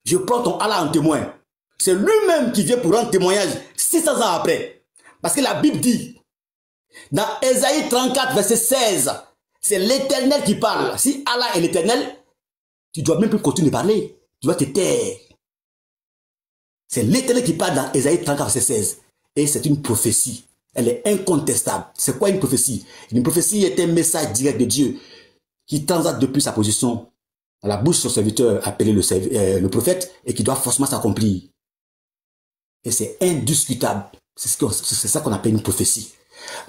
[SPEAKER 1] Je prends ton Allah en témoin. C'est lui-même qui vient pour rendre témoignage 600 ans après. Parce que la Bible dit, dans Ésaïe 34, verset 16, c'est l'Éternel qui parle. Si Allah est l'Éternel, tu ne dois même plus continuer de parler. Tu dois te taire. C'est l'Éternel qui parle dans Ésaïe 34, verset 16. Et c'est une prophétie. Elle est incontestable. C'est quoi une prophétie? Une prophétie est un message direct de Dieu qui transite depuis sa position à la bouche de son serviteur appelé le prophète et qui doit forcément s'accomplir. Et c'est indiscutable. C'est ça qu'on appelle une prophétie.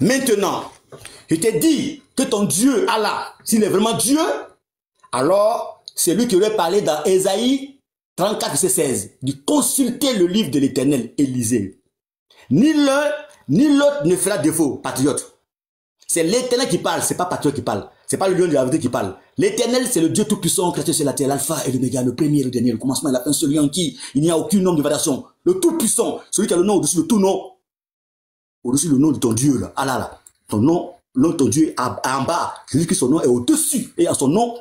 [SPEAKER 1] Maintenant, je t'ai dit que ton Dieu, Allah, s'il est vraiment Dieu, alors c'est lui qui aurait parlé dans Ésaïe 34, verset 16, de consulter le livre de l'Éternel et lisez. Ni l'un, ni l'autre ne fera défaut, patriote. C'est l'Éternel qui parle, c'est pas patriote qui parle. C'est pas le lion de la vérité qui parle. L'Éternel, c'est le Dieu tout-puissant, créateur sur la terre, l'alpha et l'oméga, le premier et le dernier, le commencement et la fin, celui en qui il n'y a aucun nom de variation. Le tout-puissant, celui qui a le nom au-dessus de tout nom. Au-dessus du nom de ton Dieu, là. Allah, là. Ton nom, l'un de ton Dieu est en bas. Celui qui son nom est au-dessus. Et en son nom,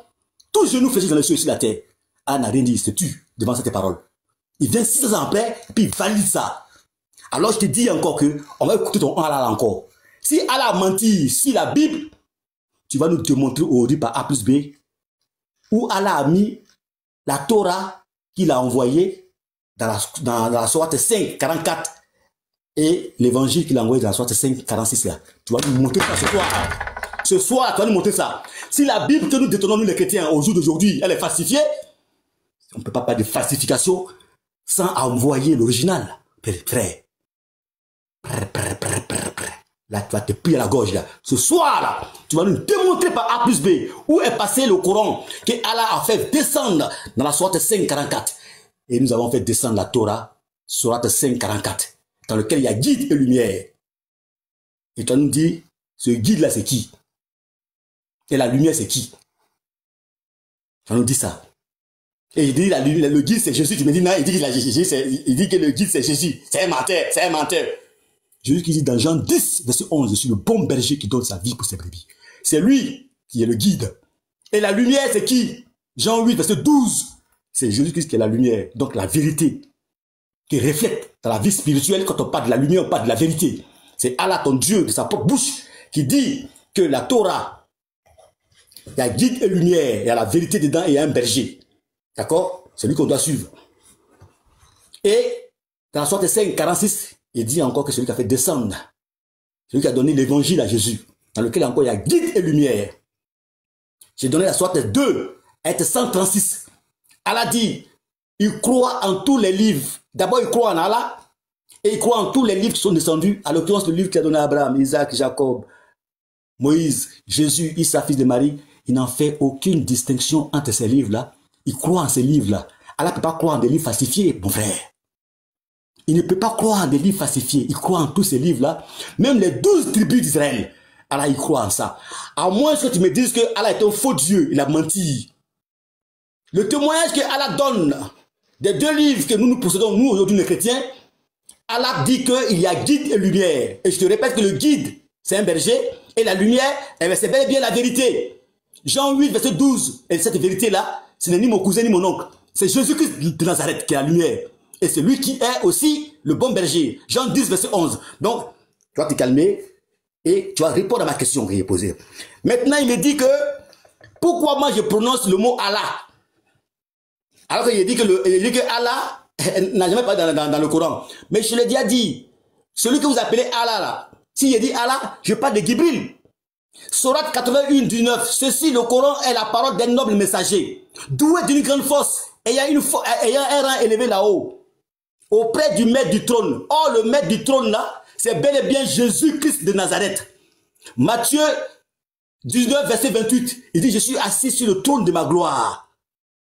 [SPEAKER 1] tout genou fléchit dans les cieux et sur la terre. Allah n'a rien dit, il se tue devant cette parole. Il vient 6 ans après, puis il valide ça. Alors je te dis encore que, on va écouter ton Allah là encore. Si Allah a menti, si la Bible, tu vas nous démontrer aujourd'hui par A plus B, où Allah a mis la Torah qu'il a envoyée dans la sourate 5, 44, et l'évangile qu'il a envoyé dans la sourate 5, 46 là. Tu vas nous montrer ça ce soir. Ce soir, tu vas nous montrer ça. Si la Bible que nous détenons, nous les chrétiens, au jour d'aujourd'hui, elle est falsifiée, on ne peut pas parler de falsification. sans envoyer l'original. Frère. Là, tu vas te plier la gorge, là. Ce soir, là, tu vas nous démontrer par A plus B où est passé le Coran que Allah a fait descendre dans la sourate 544. Et nous avons fait descendre la Torah, sourate 544, dans lequel il y a guide et lumière. Et tu nous dis, ce guide-là, c'est qui? Et la lumière, c'est qui? Tu nous dis ça. Et il dit, le guide, c'est Jésus. Tu me dis, non, il dit que le guide, c'est Jésus. C'est un menteur, c'est un menteur. Jésus qui dit dans Jean 10, verset 11, je suis le bon berger qui donne sa vie pour ses brebis. C'est lui qui est le guide. Et la lumière, c'est qui? Jean 8, verset 12. C'est Jésus-Christ qui est la lumière. Donc la vérité qui reflète dans la vie spirituelle. Quand on parle de la lumière, on parle de la vérité. C'est Allah, ton Dieu, de sa propre bouche, qui dit que la Torah, il y a guide et lumière, il y a la vérité dedans et il y a un berger. D'accord? C'est lui qu'on doit suivre. Et dans la sourate 546, il dit encore que celui qui a fait descendre, celui qui a donné l'évangile à Jésus, dans lequel encore il y a guide et lumière. J'ai donné la sourate 2, ayat 136. Allah dit, il croit en tous les livres. D'abord, il croit en Allah, et il croit en tous les livres qui sont descendus, à l'occurrence le livre qu'il a donné à Abraham, Isaac, Jacob, Moïse, Jésus, Issa, fils de Marie. Il n'en fait aucune distinction entre ces livres-là. Il croit en ces livres-là. Allah ne peut pas croire en des livres falsifiés, mon frère. Il ne peut pas croire en des livres falsifiés. Il croit en tous ces livres-là. Même les 12 tribus d'Israël, Allah, il croit en ça. À moins que tu me dises que Allah est un faux Dieu, il a menti. Le témoignage que Allah donne des 2 livres que nous possédons, nous aujourd'hui les chrétiens, Allah dit qu'il y a guide et lumière. Et je te répète que le guide, c'est un berger, et la lumière, eh c'est bel et bien la vérité. Jean 8, verset 12, et cette vérité-là, ce n'est ni mon cousin ni mon oncle. C'est Jésus-Christ de Nazareth qui est la lumière. Et c'est lui qui est aussi le bon berger. Jean 10, verset 11. Donc, tu vas te calmer et tu vas répondre à ma question que j'ai posée. Maintenant, il me dit que, pourquoi moi je prononce le mot Allah? Alors qu'il dit que Allah n'a jamais parlé dans le Coran. Mais je l'ai déjà dit, celui que vous appelez Allah là, si il dit Allah, je parle de Gibril. Sourate 81, 19. Ceci, le Coran, est la parole d'un noble messager, doué d'une grande force, ayant un rang élevé là-haut, auprès du maître du trône. Or, le maître du trône là, c'est bel et bien Jésus-Christ de Nazareth. Matthieu 19, verset 28. Il dit, je suis assis sur le trône de ma gloire.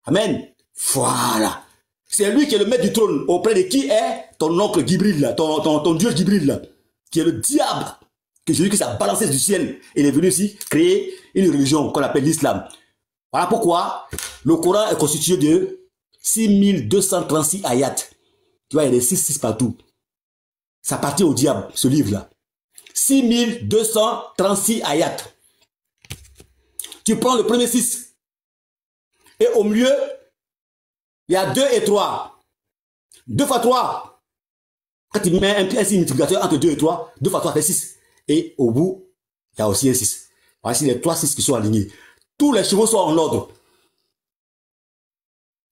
[SPEAKER 1] Amen. Voilà. C'est lui qui est le maître du trône, auprès de qui est ton oncle Gibril là, ton Dieu Gibril là, qui est le diable, que Jésus-Christ a balancé du ciel. Il est venu ici créer une religion qu'on appelle l'islam. Voilà pourquoi le Coran est constitué de 6236 ayats. Tu vois, il y a des 6 partout. Ça appartient au diable, ce livre-là. 6236 ayats. Tu prends le premier 6. Et au milieu, il y a 2 et 3. 2 fois 3. Quand tu mets un signe multiplicateur entre 2 et 3, 2 fois 3 fait 6. Et au bout, il y a aussi un 6. Voici les 3 6 qui sont alignés. Tous les chevaux sont en ordre.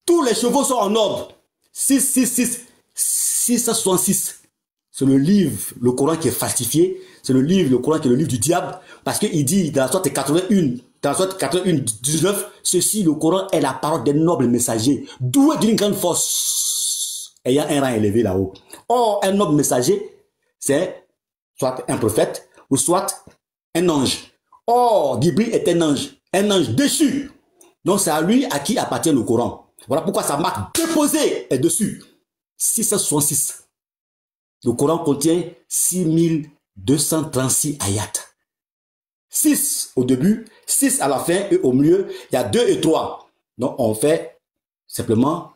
[SPEAKER 1] Tous les chevaux sont en ordre. 6, 6, 6. 666. C'est le livre, le Coran qui est falsifié. C'est le livre, le Coran qui est le livre du diable. Parce qu'il dit dans la sourate 81, dans la sourate 81, 19, ceci, le Coran est la parole d'un noble messager, doué d'une grande force, ayant un rang élevé là-haut. Or, un noble messager, c'est soit un prophète, ou soit un ange. Or, Gibril est un ange déchu. Donc, c'est à lui à qui appartient le Coran. Voilà pourquoi sa marque déposée est dessus. 666. Le Coran contient 6236 ayats. 6 au début, 6 à la fin et au milieu, il y a 2 et 3. Donc, on fait simplement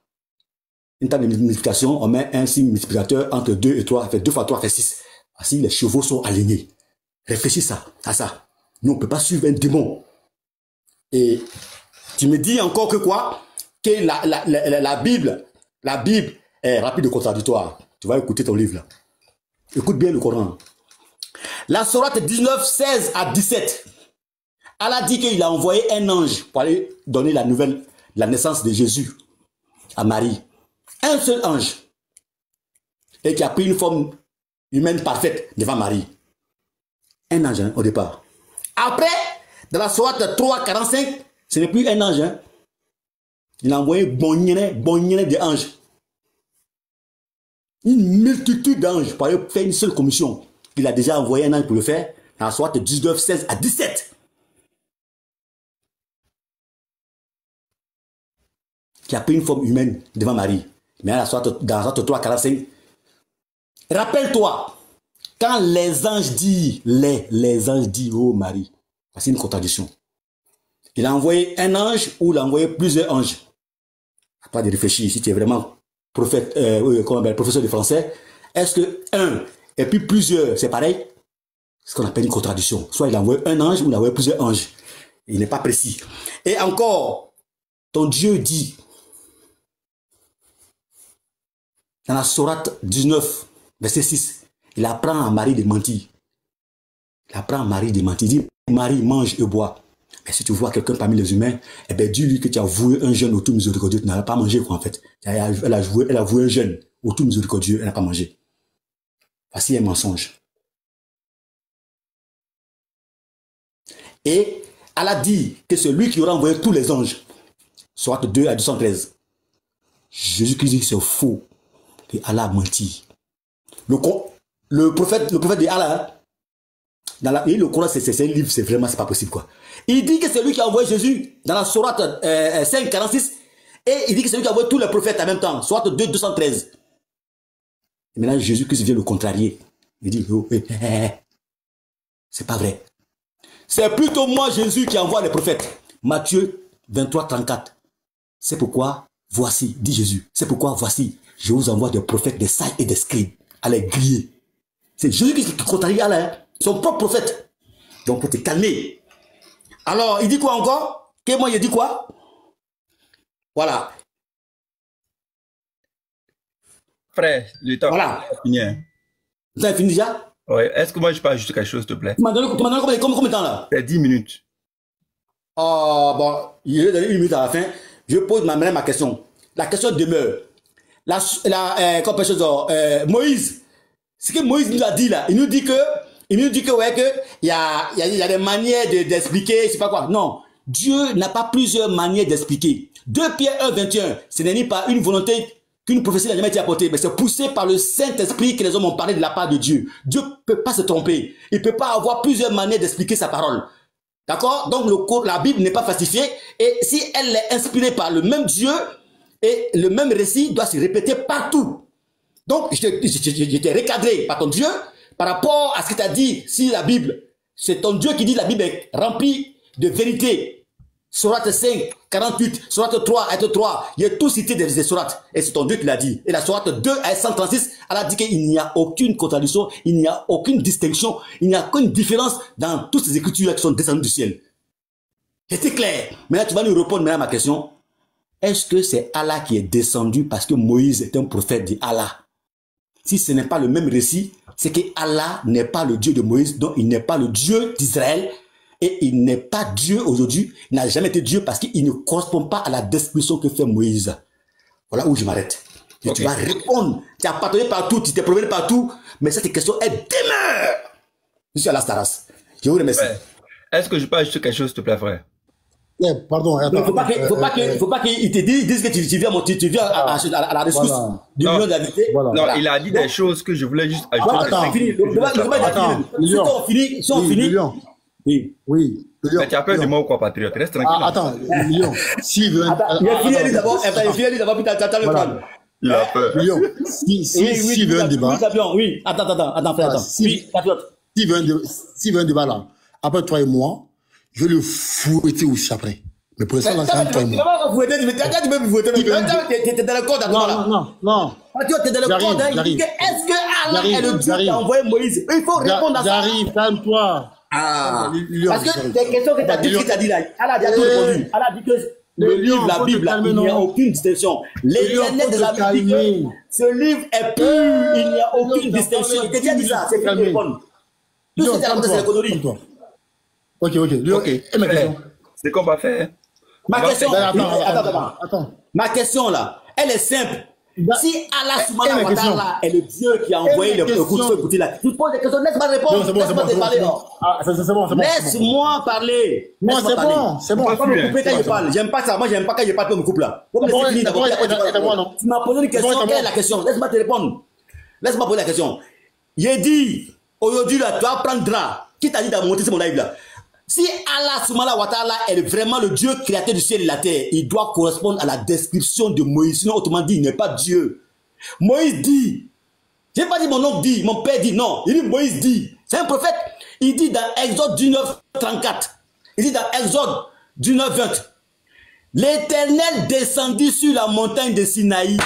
[SPEAKER 1] une table de multiplication, on met un signe multiplicateur entre 2 et 3, ça fait 2 fois 3 fait 6. Ainsi, les chevaux sont alignés. Réfléchis à ça. Nous, on ne peut pas suivre un démon. Et tu me dis encore que quoi? Que la Bible est rapide de contradictoire. Tu vas écouter ton livre là. Écoute bien le Coran. La sourate 19, 16 à 17. Allah dit qu'il a envoyé un ange pour aller donner la nouvelle, la naissance de Jésus à Marie. Un seul ange. Et qui a pris une forme humaine parfaite devant Marie. Un ange au départ. Après, dans la sourate 3, 45, ce n'est plus un ange. Il a envoyé bonnier de ange. Une multitude d'anges pour aller faire une seule commission. Il a déjà envoyé un ange pour le faire. Dans la soirée de 19, 16 à 17. Qui a pris une forme humaine devant Marie. Mais dans la soirée 3, 45. Rappelle-toi, quand les anges disent, les anges disent, oh Marie, c'est une contradiction. Il a envoyé un ange ou il a envoyé plusieurs anges. À toi de réfléchir, si tu es vraiment prophète, professeur de français, est-ce que un et puis plusieurs, c'est pareil? C'est ce qu'on appelle une contradiction. Soit il a envoyé un ange ou il a envoyé plusieurs anges. Il n'est pas précis. Et encore, ton Dieu dit, dans la sourate 19, verset 6, il apprend à Marie de mentir. Il apprend à Marie de mentir. Il dit, Marie, mange et bois. Et si tu vois quelqu'un parmi les humains, eh bien, dis-lui que tu as voué un jeûne autour miséricordieux. Tu n'as pas mangé, quoi, en fait. Elle a voué un jeûne autour miséricordieux. Elle n'a pas mangé. Voici un mensonge. Et elle a dit que celui qui aura envoyé tous les anges, soit 2 à 213, Jésus-Christ dit que c'est faux, que Allah a menti. Le prophète de Allah, le Coran, c'est un livre, c'est vraiment, c'est pas possible, quoi. Il dit que c'est lui qui a envoyé Jésus dans la sourate 5, 46, et il dit que c'est lui qui a envoyé tous les prophètes en même temps, sourate 2, 213. Et maintenant, Jésus-Christ vient le contrarier. Il dit, oh, c'est pas vrai. C'est plutôt moi, Jésus, qui envoie les prophètes. Matthieu 23, 34. C'est pourquoi, voici, dit Jésus, c'est pourquoi, voici, je vous envoie des prophètes, des sages et des scribes, à les griller. C'est Jésus qui contrarie Allah, hein, son propre prophète. Donc, pour te calmer. Alors, il dit quoi encore? Que moi, il dit quoi? Voilà.
[SPEAKER 5] Frère, le temps est fini.
[SPEAKER 1] Vous avez fini déjà?
[SPEAKER 5] Oui. Est-ce que moi, je peux ajouter quelque chose, s'il te plaît?
[SPEAKER 1] Tu m'as donné combien de temps là?
[SPEAKER 5] C'est 10 minutes.
[SPEAKER 1] Oh, bon, il est donné 1 minute à la fin. Je pose ma question. La question demeure. Moïse, ce que Moïse nous a dit là, il nous dit que ouais, que il y a des manières d'expliquer, je sais pas quoi. Non, Dieu n'a pas plusieurs manières d'expliquer. 2 Pierre 1, 21, ce n'est pas une volonté qu'une prophétie n'a jamais été apportée, mais c'est poussé par le Saint-Esprit que les hommes ont parlé de la part de Dieu. Dieu ne peut pas se tromper. Il ne peut pas avoir plusieurs manières d'expliquer sa parole. D'accord? Donc la Bible n'est pas falsifiée, et si elle est inspirée par le même Dieu, et le même récit doit se répéter partout. Donc, j'étais recadré par ton Dieu par rapport à ce que tu as dit. Si la Bible, c'est ton Dieu qui dit la Bible est remplie de vérité. Sourate 5, 48, Sourate 3, Ayat 3, il y a tout cité des sourates. Et c'est ton Dieu qui l'a dit. Et la Sourate 2, Ayat 136, elle a dit qu'il n'y a aucune contradiction, il n'y a aucune distinction, il n'y a aucune différence dans toutes ces écritures qui sont descendues du ciel. C'était clair. Maintenant, tu vas nous répondre maintenant à ma question. Est-ce que c'est Allah qui est descendu parce que Moïse est un prophète d'Allah? Si ce n'est pas le même récit, c'est que Allah n'est pas le Dieu de Moïse, donc il n'est pas le Dieu d'Israël, et il n'est pas Dieu aujourd'hui, il n'a jamais été Dieu parce qu'il ne correspond pas à la description que fait Moïse. Voilà où je m'arrête. Okay. Tu vas répondre. Tu as partagé partout, tu t'es promené partout, mais cette question, elle demeure. Je suis à la Staras. Je vous remercie.
[SPEAKER 5] Ouais. Est-ce que je peux ajouter quelque chose, s'il te plaît, frère?
[SPEAKER 2] Yeah, pardon, attends.
[SPEAKER 1] Faut pas qu'il te dise que tu viens à la rescousse du million d'invités.
[SPEAKER 5] Voilà. Non, il a dit des choses que je voulais juste ajouter.
[SPEAKER 2] Attends.
[SPEAKER 1] Si on finit.
[SPEAKER 2] Oui.
[SPEAKER 5] Mais tu as peur de moi ou quoi, patriote? Reste tranquille.
[SPEAKER 2] Attends, Million. S'il veut.
[SPEAKER 1] Il a fini d'abord, puis t'attends le prendre.
[SPEAKER 5] Il a peur.
[SPEAKER 2] Million. S'il veut un débat.
[SPEAKER 1] Oui, attends, frère, attends. Oui, patriote.
[SPEAKER 2] S'il veut un débat là, après toi et moi, je vais le fouetter aussi après. Mais pour l'instant, c'est entre toi et moi.
[SPEAKER 1] Tu peux me fouetter. Tu es dans le code à toi là.
[SPEAKER 2] Non.
[SPEAKER 1] Patriote, tu es dans le code. Est-ce que Allah est le Dieu qui a envoyé Moïse? Il faut répondre à ça.
[SPEAKER 2] J'arrive, calme-toi.
[SPEAKER 1] Ah, parce que des questions que tu as dit, ce que tu as dit là, Allah a tout répondu. Allah a dit que le livre, la Bible, il n'y a aucune distinction. L'éternel de la Bible dit que ce livre est pur, il n'y a aucune distinction. Il t'a déjà dit ça, c'est pour répondre. Tout ce que tu as raconté, c'est la connerie.
[SPEAKER 2] Ok. Et ma question?
[SPEAKER 5] C'est qu'on va faire.
[SPEAKER 1] Ma question,
[SPEAKER 2] attends.
[SPEAKER 1] Ma question là, elle est simple. Si Allah subhanahu wa ta'ala est le Dieu qui a envoyé le coup de feu écouter là, tu poses des questions, laisse-moi répondre.
[SPEAKER 2] C'est bon.
[SPEAKER 1] Laisse-moi parler.
[SPEAKER 2] Non, c'est bon.
[SPEAKER 1] Pas me couper quand je parle. J'aime pas ça. Moi, j'aime pas quand je parle, me coupe là. Tu m'as posé une question, quelle est la question? Laisse-moi te répondre. Laisse-moi poser la question. J'ai dit, aujourd'hui, là, tu vas prendre drap. Qui t'a dit de monter sur mon live là? Si Allah Subhanahu wa Ta'ala est vraiment le Dieu créateur du ciel et de la terre, il doit correspondre à la description de Moïse. Sinon, autrement dit, il n'est pas Dieu. Moïse dit, je n'ai pas dit mon oncle dit, mon père dit, non. Il dit Moïse dit. C'est un prophète. Il dit dans Exode 19, 34. Il dit dans Exode 19, 20. L'Éternel descendit sur la montagne de Sinaï.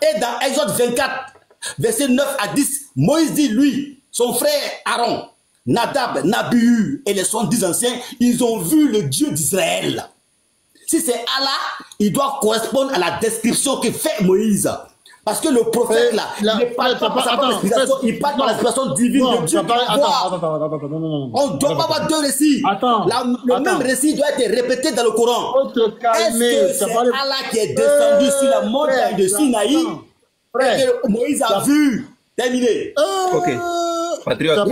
[SPEAKER 1] Et dans Exode 24, verset 9 à 10, Moïse dit, lui, son frère Aaron, Nadab, Nabihu et les 70 anciens, ils ont vu le Dieu d'Israël. Si c'est Allah, il doit correspondre à la description que fait Moïse. Parce que le prophète là, il ne parle pas par sa propre explication, il parle par l'inspiration divine de Dieu. On ne doit pas avoir deux récits. Le même récit doit être répété dans le Coran. Est-ce que c'est Allah qui est descendu sur la montagne de Sinaï et que Moïse a vu? Terminé.
[SPEAKER 5] Ok. Patriote.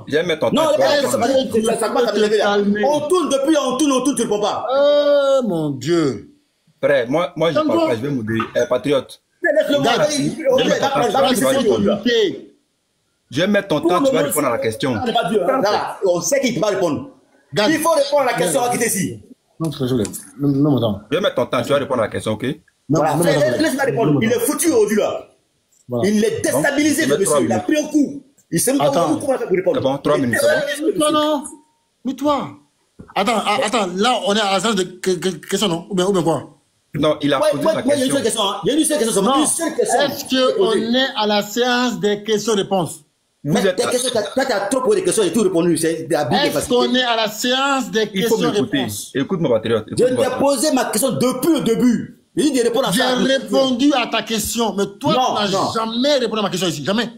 [SPEAKER 5] Je vais mettre ton temps.
[SPEAKER 1] Non, on tourne depuis, on tourne, tu ne réponds pas.
[SPEAKER 2] Oh mon Dieu.
[SPEAKER 5] Frère, moi je parle pas, je vais modérer. Patriote. Je vais mettre ton temps, tu vas répondre à la question.
[SPEAKER 1] On sait qu'il ne peut pas répondre. Il faut répondre à la question à quitter ici.
[SPEAKER 2] Non, je vais
[SPEAKER 5] mettre ton temps, tu vas répondre à la question, ok?
[SPEAKER 1] Laisse-moi répondre. Il est foutu aujourd'hui là. Il est déstabilisé, le monsieur. Il a pris un coup. Il sait même pas comment vous répondre.
[SPEAKER 5] C'est bon, 3 minutes.
[SPEAKER 2] Non. Mais toi. Attends, là, on est à la séance de questions, non? Ou bien quoi?
[SPEAKER 5] Non, il a posé la question.
[SPEAKER 1] Il y a une seule question. Il y a une seule question.
[SPEAKER 2] Est-ce qu'on est à la séance des questions-réponses?
[SPEAKER 1] Toi, tu as trop posé des questions et tout répondu.
[SPEAKER 2] Est-ce qu'on est à la séance des questions-réponses?
[SPEAKER 5] Écoute-moi, patriote.
[SPEAKER 1] Je t'ai posé ma question depuis le début. J'ai
[SPEAKER 2] répondu à ta question, mais toi, tu n'as jamais répondu à ma question ici. Jamais.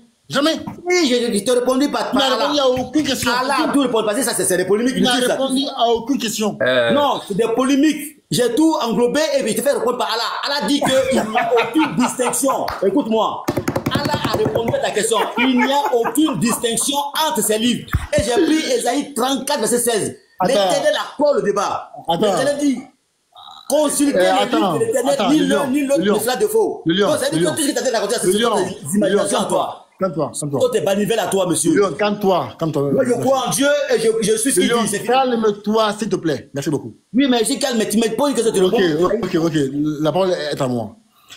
[SPEAKER 1] Oui, je t'ai répondu par
[SPEAKER 2] tu n'as répondu à aucune question.
[SPEAKER 1] Tu réponds pas, ça c'est des polémiques.
[SPEAKER 2] Tu n'as répondu à aucune question.
[SPEAKER 1] Non, c'est des polémiques. J'ai tout englobé et puis je te fais répondre par Allah. Allah dit qu'il n'y a aucune distinction. Écoute-moi. Allah a répondu à ta question. Il n'y a aucune distinction entre ces livres. Et j'ai pris Ésaïe 34, verset 16. L'Éternel a clos le débat. L'Éternel dit, consultez les livres de l'Éternel, ni l'autre ne sera de faux. Donc, ça veut dire que tout ce que tu as fait raconter, c'est des imaginations à toi.
[SPEAKER 2] Calme-toi.
[SPEAKER 1] Toi, t'es banivelle à toi, monsieur.
[SPEAKER 2] Calme-toi.
[SPEAKER 1] Moi, je crois en Dieu et je suis ce qu'il dit.
[SPEAKER 2] Calme-toi, s'il te plaît. Merci beaucoup.
[SPEAKER 1] Oui, mais je calme, mais tu me poses une question, tu réponds.
[SPEAKER 2] Ok. La parole est à moi.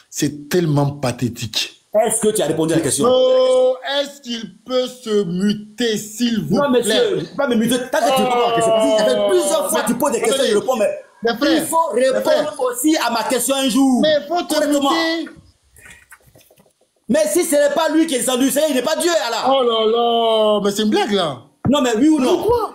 [SPEAKER 2] C'est tellement pathétique.
[SPEAKER 1] Est-ce que tu as répondu à la question?
[SPEAKER 2] Oh, est-ce qu'il peut se muter, s'il vous plaît?
[SPEAKER 1] Non, monsieur, je ne peux pas me muter. Tant que tu réponds à la question, ça fait plusieurs fois que tu poses des questions et je réponds, mais il faut répondre aussi à ma question un jour.
[SPEAKER 2] Mais il faut te muter.
[SPEAKER 1] Mais si ce n'est pas lui qui est descendu, il n'est pas Dieu, Allah.
[SPEAKER 2] Oh là là, mais c'est une blague là.
[SPEAKER 1] Non, mais oui ou non?
[SPEAKER 2] Pourquoi?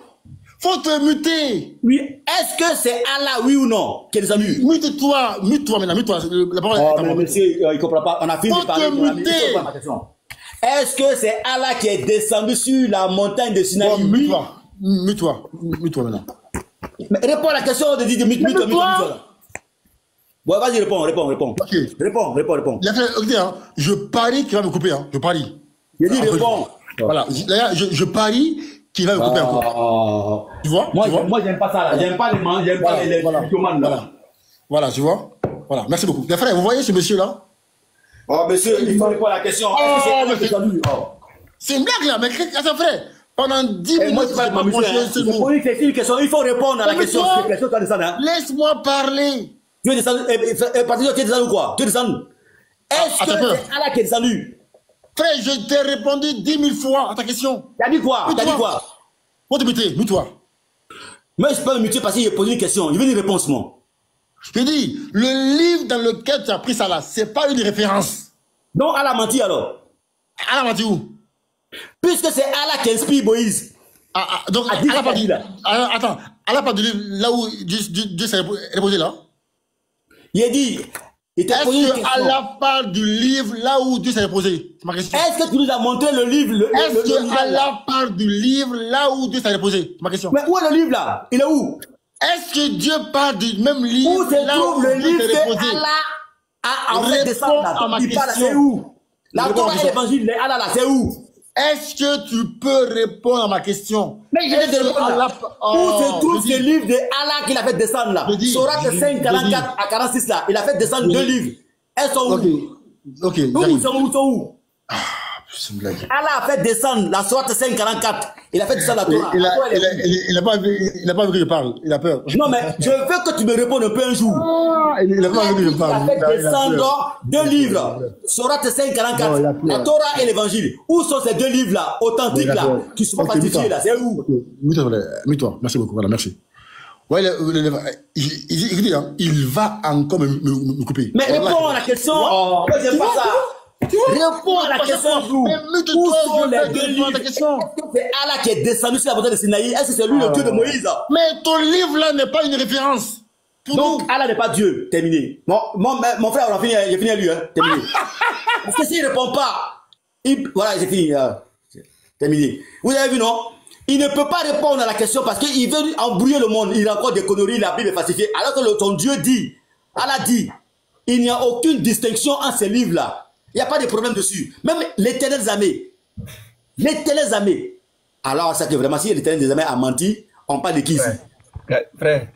[SPEAKER 2] Faut te muter.
[SPEAKER 1] Oui, est-ce que c'est Allah, oui ou non, qui est descendu?
[SPEAKER 2] Mute-toi maintenant, mute-toi. La parole est à moi.
[SPEAKER 1] Monsieur, il ne comprend pas. On a fini de parler. Est-ce que c'est Allah qui est descendu sur la montagne de Sinaï?
[SPEAKER 2] Mute-toi maintenant.
[SPEAKER 1] Mais réponds à la question de dire mute-toi. Bon, vas-y, réponds.
[SPEAKER 2] Ok.
[SPEAKER 1] Réponds.
[SPEAKER 2] Écoutez, je parie qu'il va me couper, Je parie.
[SPEAKER 1] Il dit réponds.
[SPEAKER 2] Voilà. D'ailleurs, je parie qu'il va me couper encore. Tu vois?
[SPEAKER 1] Moi, j'aime pas ça, là. J'aime pas les mains, j'aime pas les mythomanes, là.
[SPEAKER 2] Voilà, tu vois? Voilà, merci beaucoup. Les frères, vous voyez ce monsieur-là?
[SPEAKER 1] Oh, monsieur, il faut répondre à la question.
[SPEAKER 2] C'est une blague, là, mais qu'est-ce que frère? Pendant 10 minutes,
[SPEAKER 1] c'est une question, il faut répondre à la question.
[SPEAKER 2] Laisse-moi parler.
[SPEAKER 1] Tu es descendu, Patriote, tu es descendu ou quoi? Tu es descendu. Est-ce que c'est Allah qui est descendu?
[SPEAKER 2] Frère, je t'ai répondu 10 000 fois à ta question.
[SPEAKER 1] T'as dit quoi?
[SPEAKER 2] Faut te muter, mute-toi.
[SPEAKER 1] Moi, je peux me muter parce qu'il a posé une question. Il veut une réponse, moi.
[SPEAKER 2] Je te dis, le livre dans lequel tu as pris ça là, c'est pas une référence.
[SPEAKER 1] Donc, Allah a menti alors?
[SPEAKER 2] Allah a menti où?
[SPEAKER 1] Puisque c'est Allah qui inspire Moïse.
[SPEAKER 2] Donc, Allah n'a pas dit là. Attends, Allah n'a pas dit là où Dieu s'est reposé là?
[SPEAKER 1] Il a dit, il t'a posé une question.
[SPEAKER 2] Est-ce que Allah parle du livre là où Dieu s'est reposé? C'est ma question.
[SPEAKER 1] Est-ce que tu nous as montré le livre?
[SPEAKER 2] Est-ce que Allah parle du livre là où Dieu s'est reposé? C'est ma question.
[SPEAKER 1] Mais où est le livre là? Il est où?
[SPEAKER 2] Est-ce que Dieu parle du même livre
[SPEAKER 1] où se trouve le livre que Allah a en fait descendu là? Il parle, c'est où? La Torah et l'évangile, Allah là, c'est où?
[SPEAKER 2] Est-ce que tu peux répondre à ma question?
[SPEAKER 1] Mais je vais te répondre. Où se trouve ce livre de Allah qu'il a fait descendre là? Sourate 5, 44 à 46 là. Il a fait descendre 2 livres. Elles sont où?
[SPEAKER 2] Ok,
[SPEAKER 1] où?
[SPEAKER 2] C'est une blague.
[SPEAKER 1] Allah a fait descendre la sourate 544. Il a fait descendre la Torah.
[SPEAKER 2] Il n'a pas vu que je parle. Il a peur.
[SPEAKER 1] Non, mais je veux que tu me répondes un peu un jour.
[SPEAKER 2] Il n'a pas vu que je parle.
[SPEAKER 1] Il a fait descendre 2 livres. Sourate 544. La Torah et l'évangile. Où sont ces 2 livres-là, authentiques là, qui sont falsifiés là? C'est où?
[SPEAKER 2] Mets-toi. Merci beaucoup. Voilà, merci. Ouais, il va encore me couper.
[SPEAKER 1] Mais réponds à la question. Moi, j'aime pas ça. Réponds à la question. Où sont les 2 livres? Est-ce que c'est Allah qui est descendu sur la montagne de Sinaï? Est-ce que c'est lui le Dieu de Moïse?
[SPEAKER 2] Mais ton livre-là n'est pas une référence.
[SPEAKER 1] Donc, Allah n'est pas Dieu. Terminé. Mon frère, j'ai fini à lui. Hein. Terminé. Parce que s'il ne répond pas, voilà, j'ai fini. Terminé. Vous avez vu, non? Il ne peut pas répondre à la question parce qu'il veut embrouiller le monde. Il a encore des conneries, la Bible est falsifiée. Alors que ton Dieu dit, Allah dit, il n'y a aucune distinction entre ces livres-là. Il n'y a pas de problème dessus. Même l'Éternel des armées. Alors, ça que vraiment, si l'Éternel des armées a menti, on parle de qui ici?
[SPEAKER 5] Frère,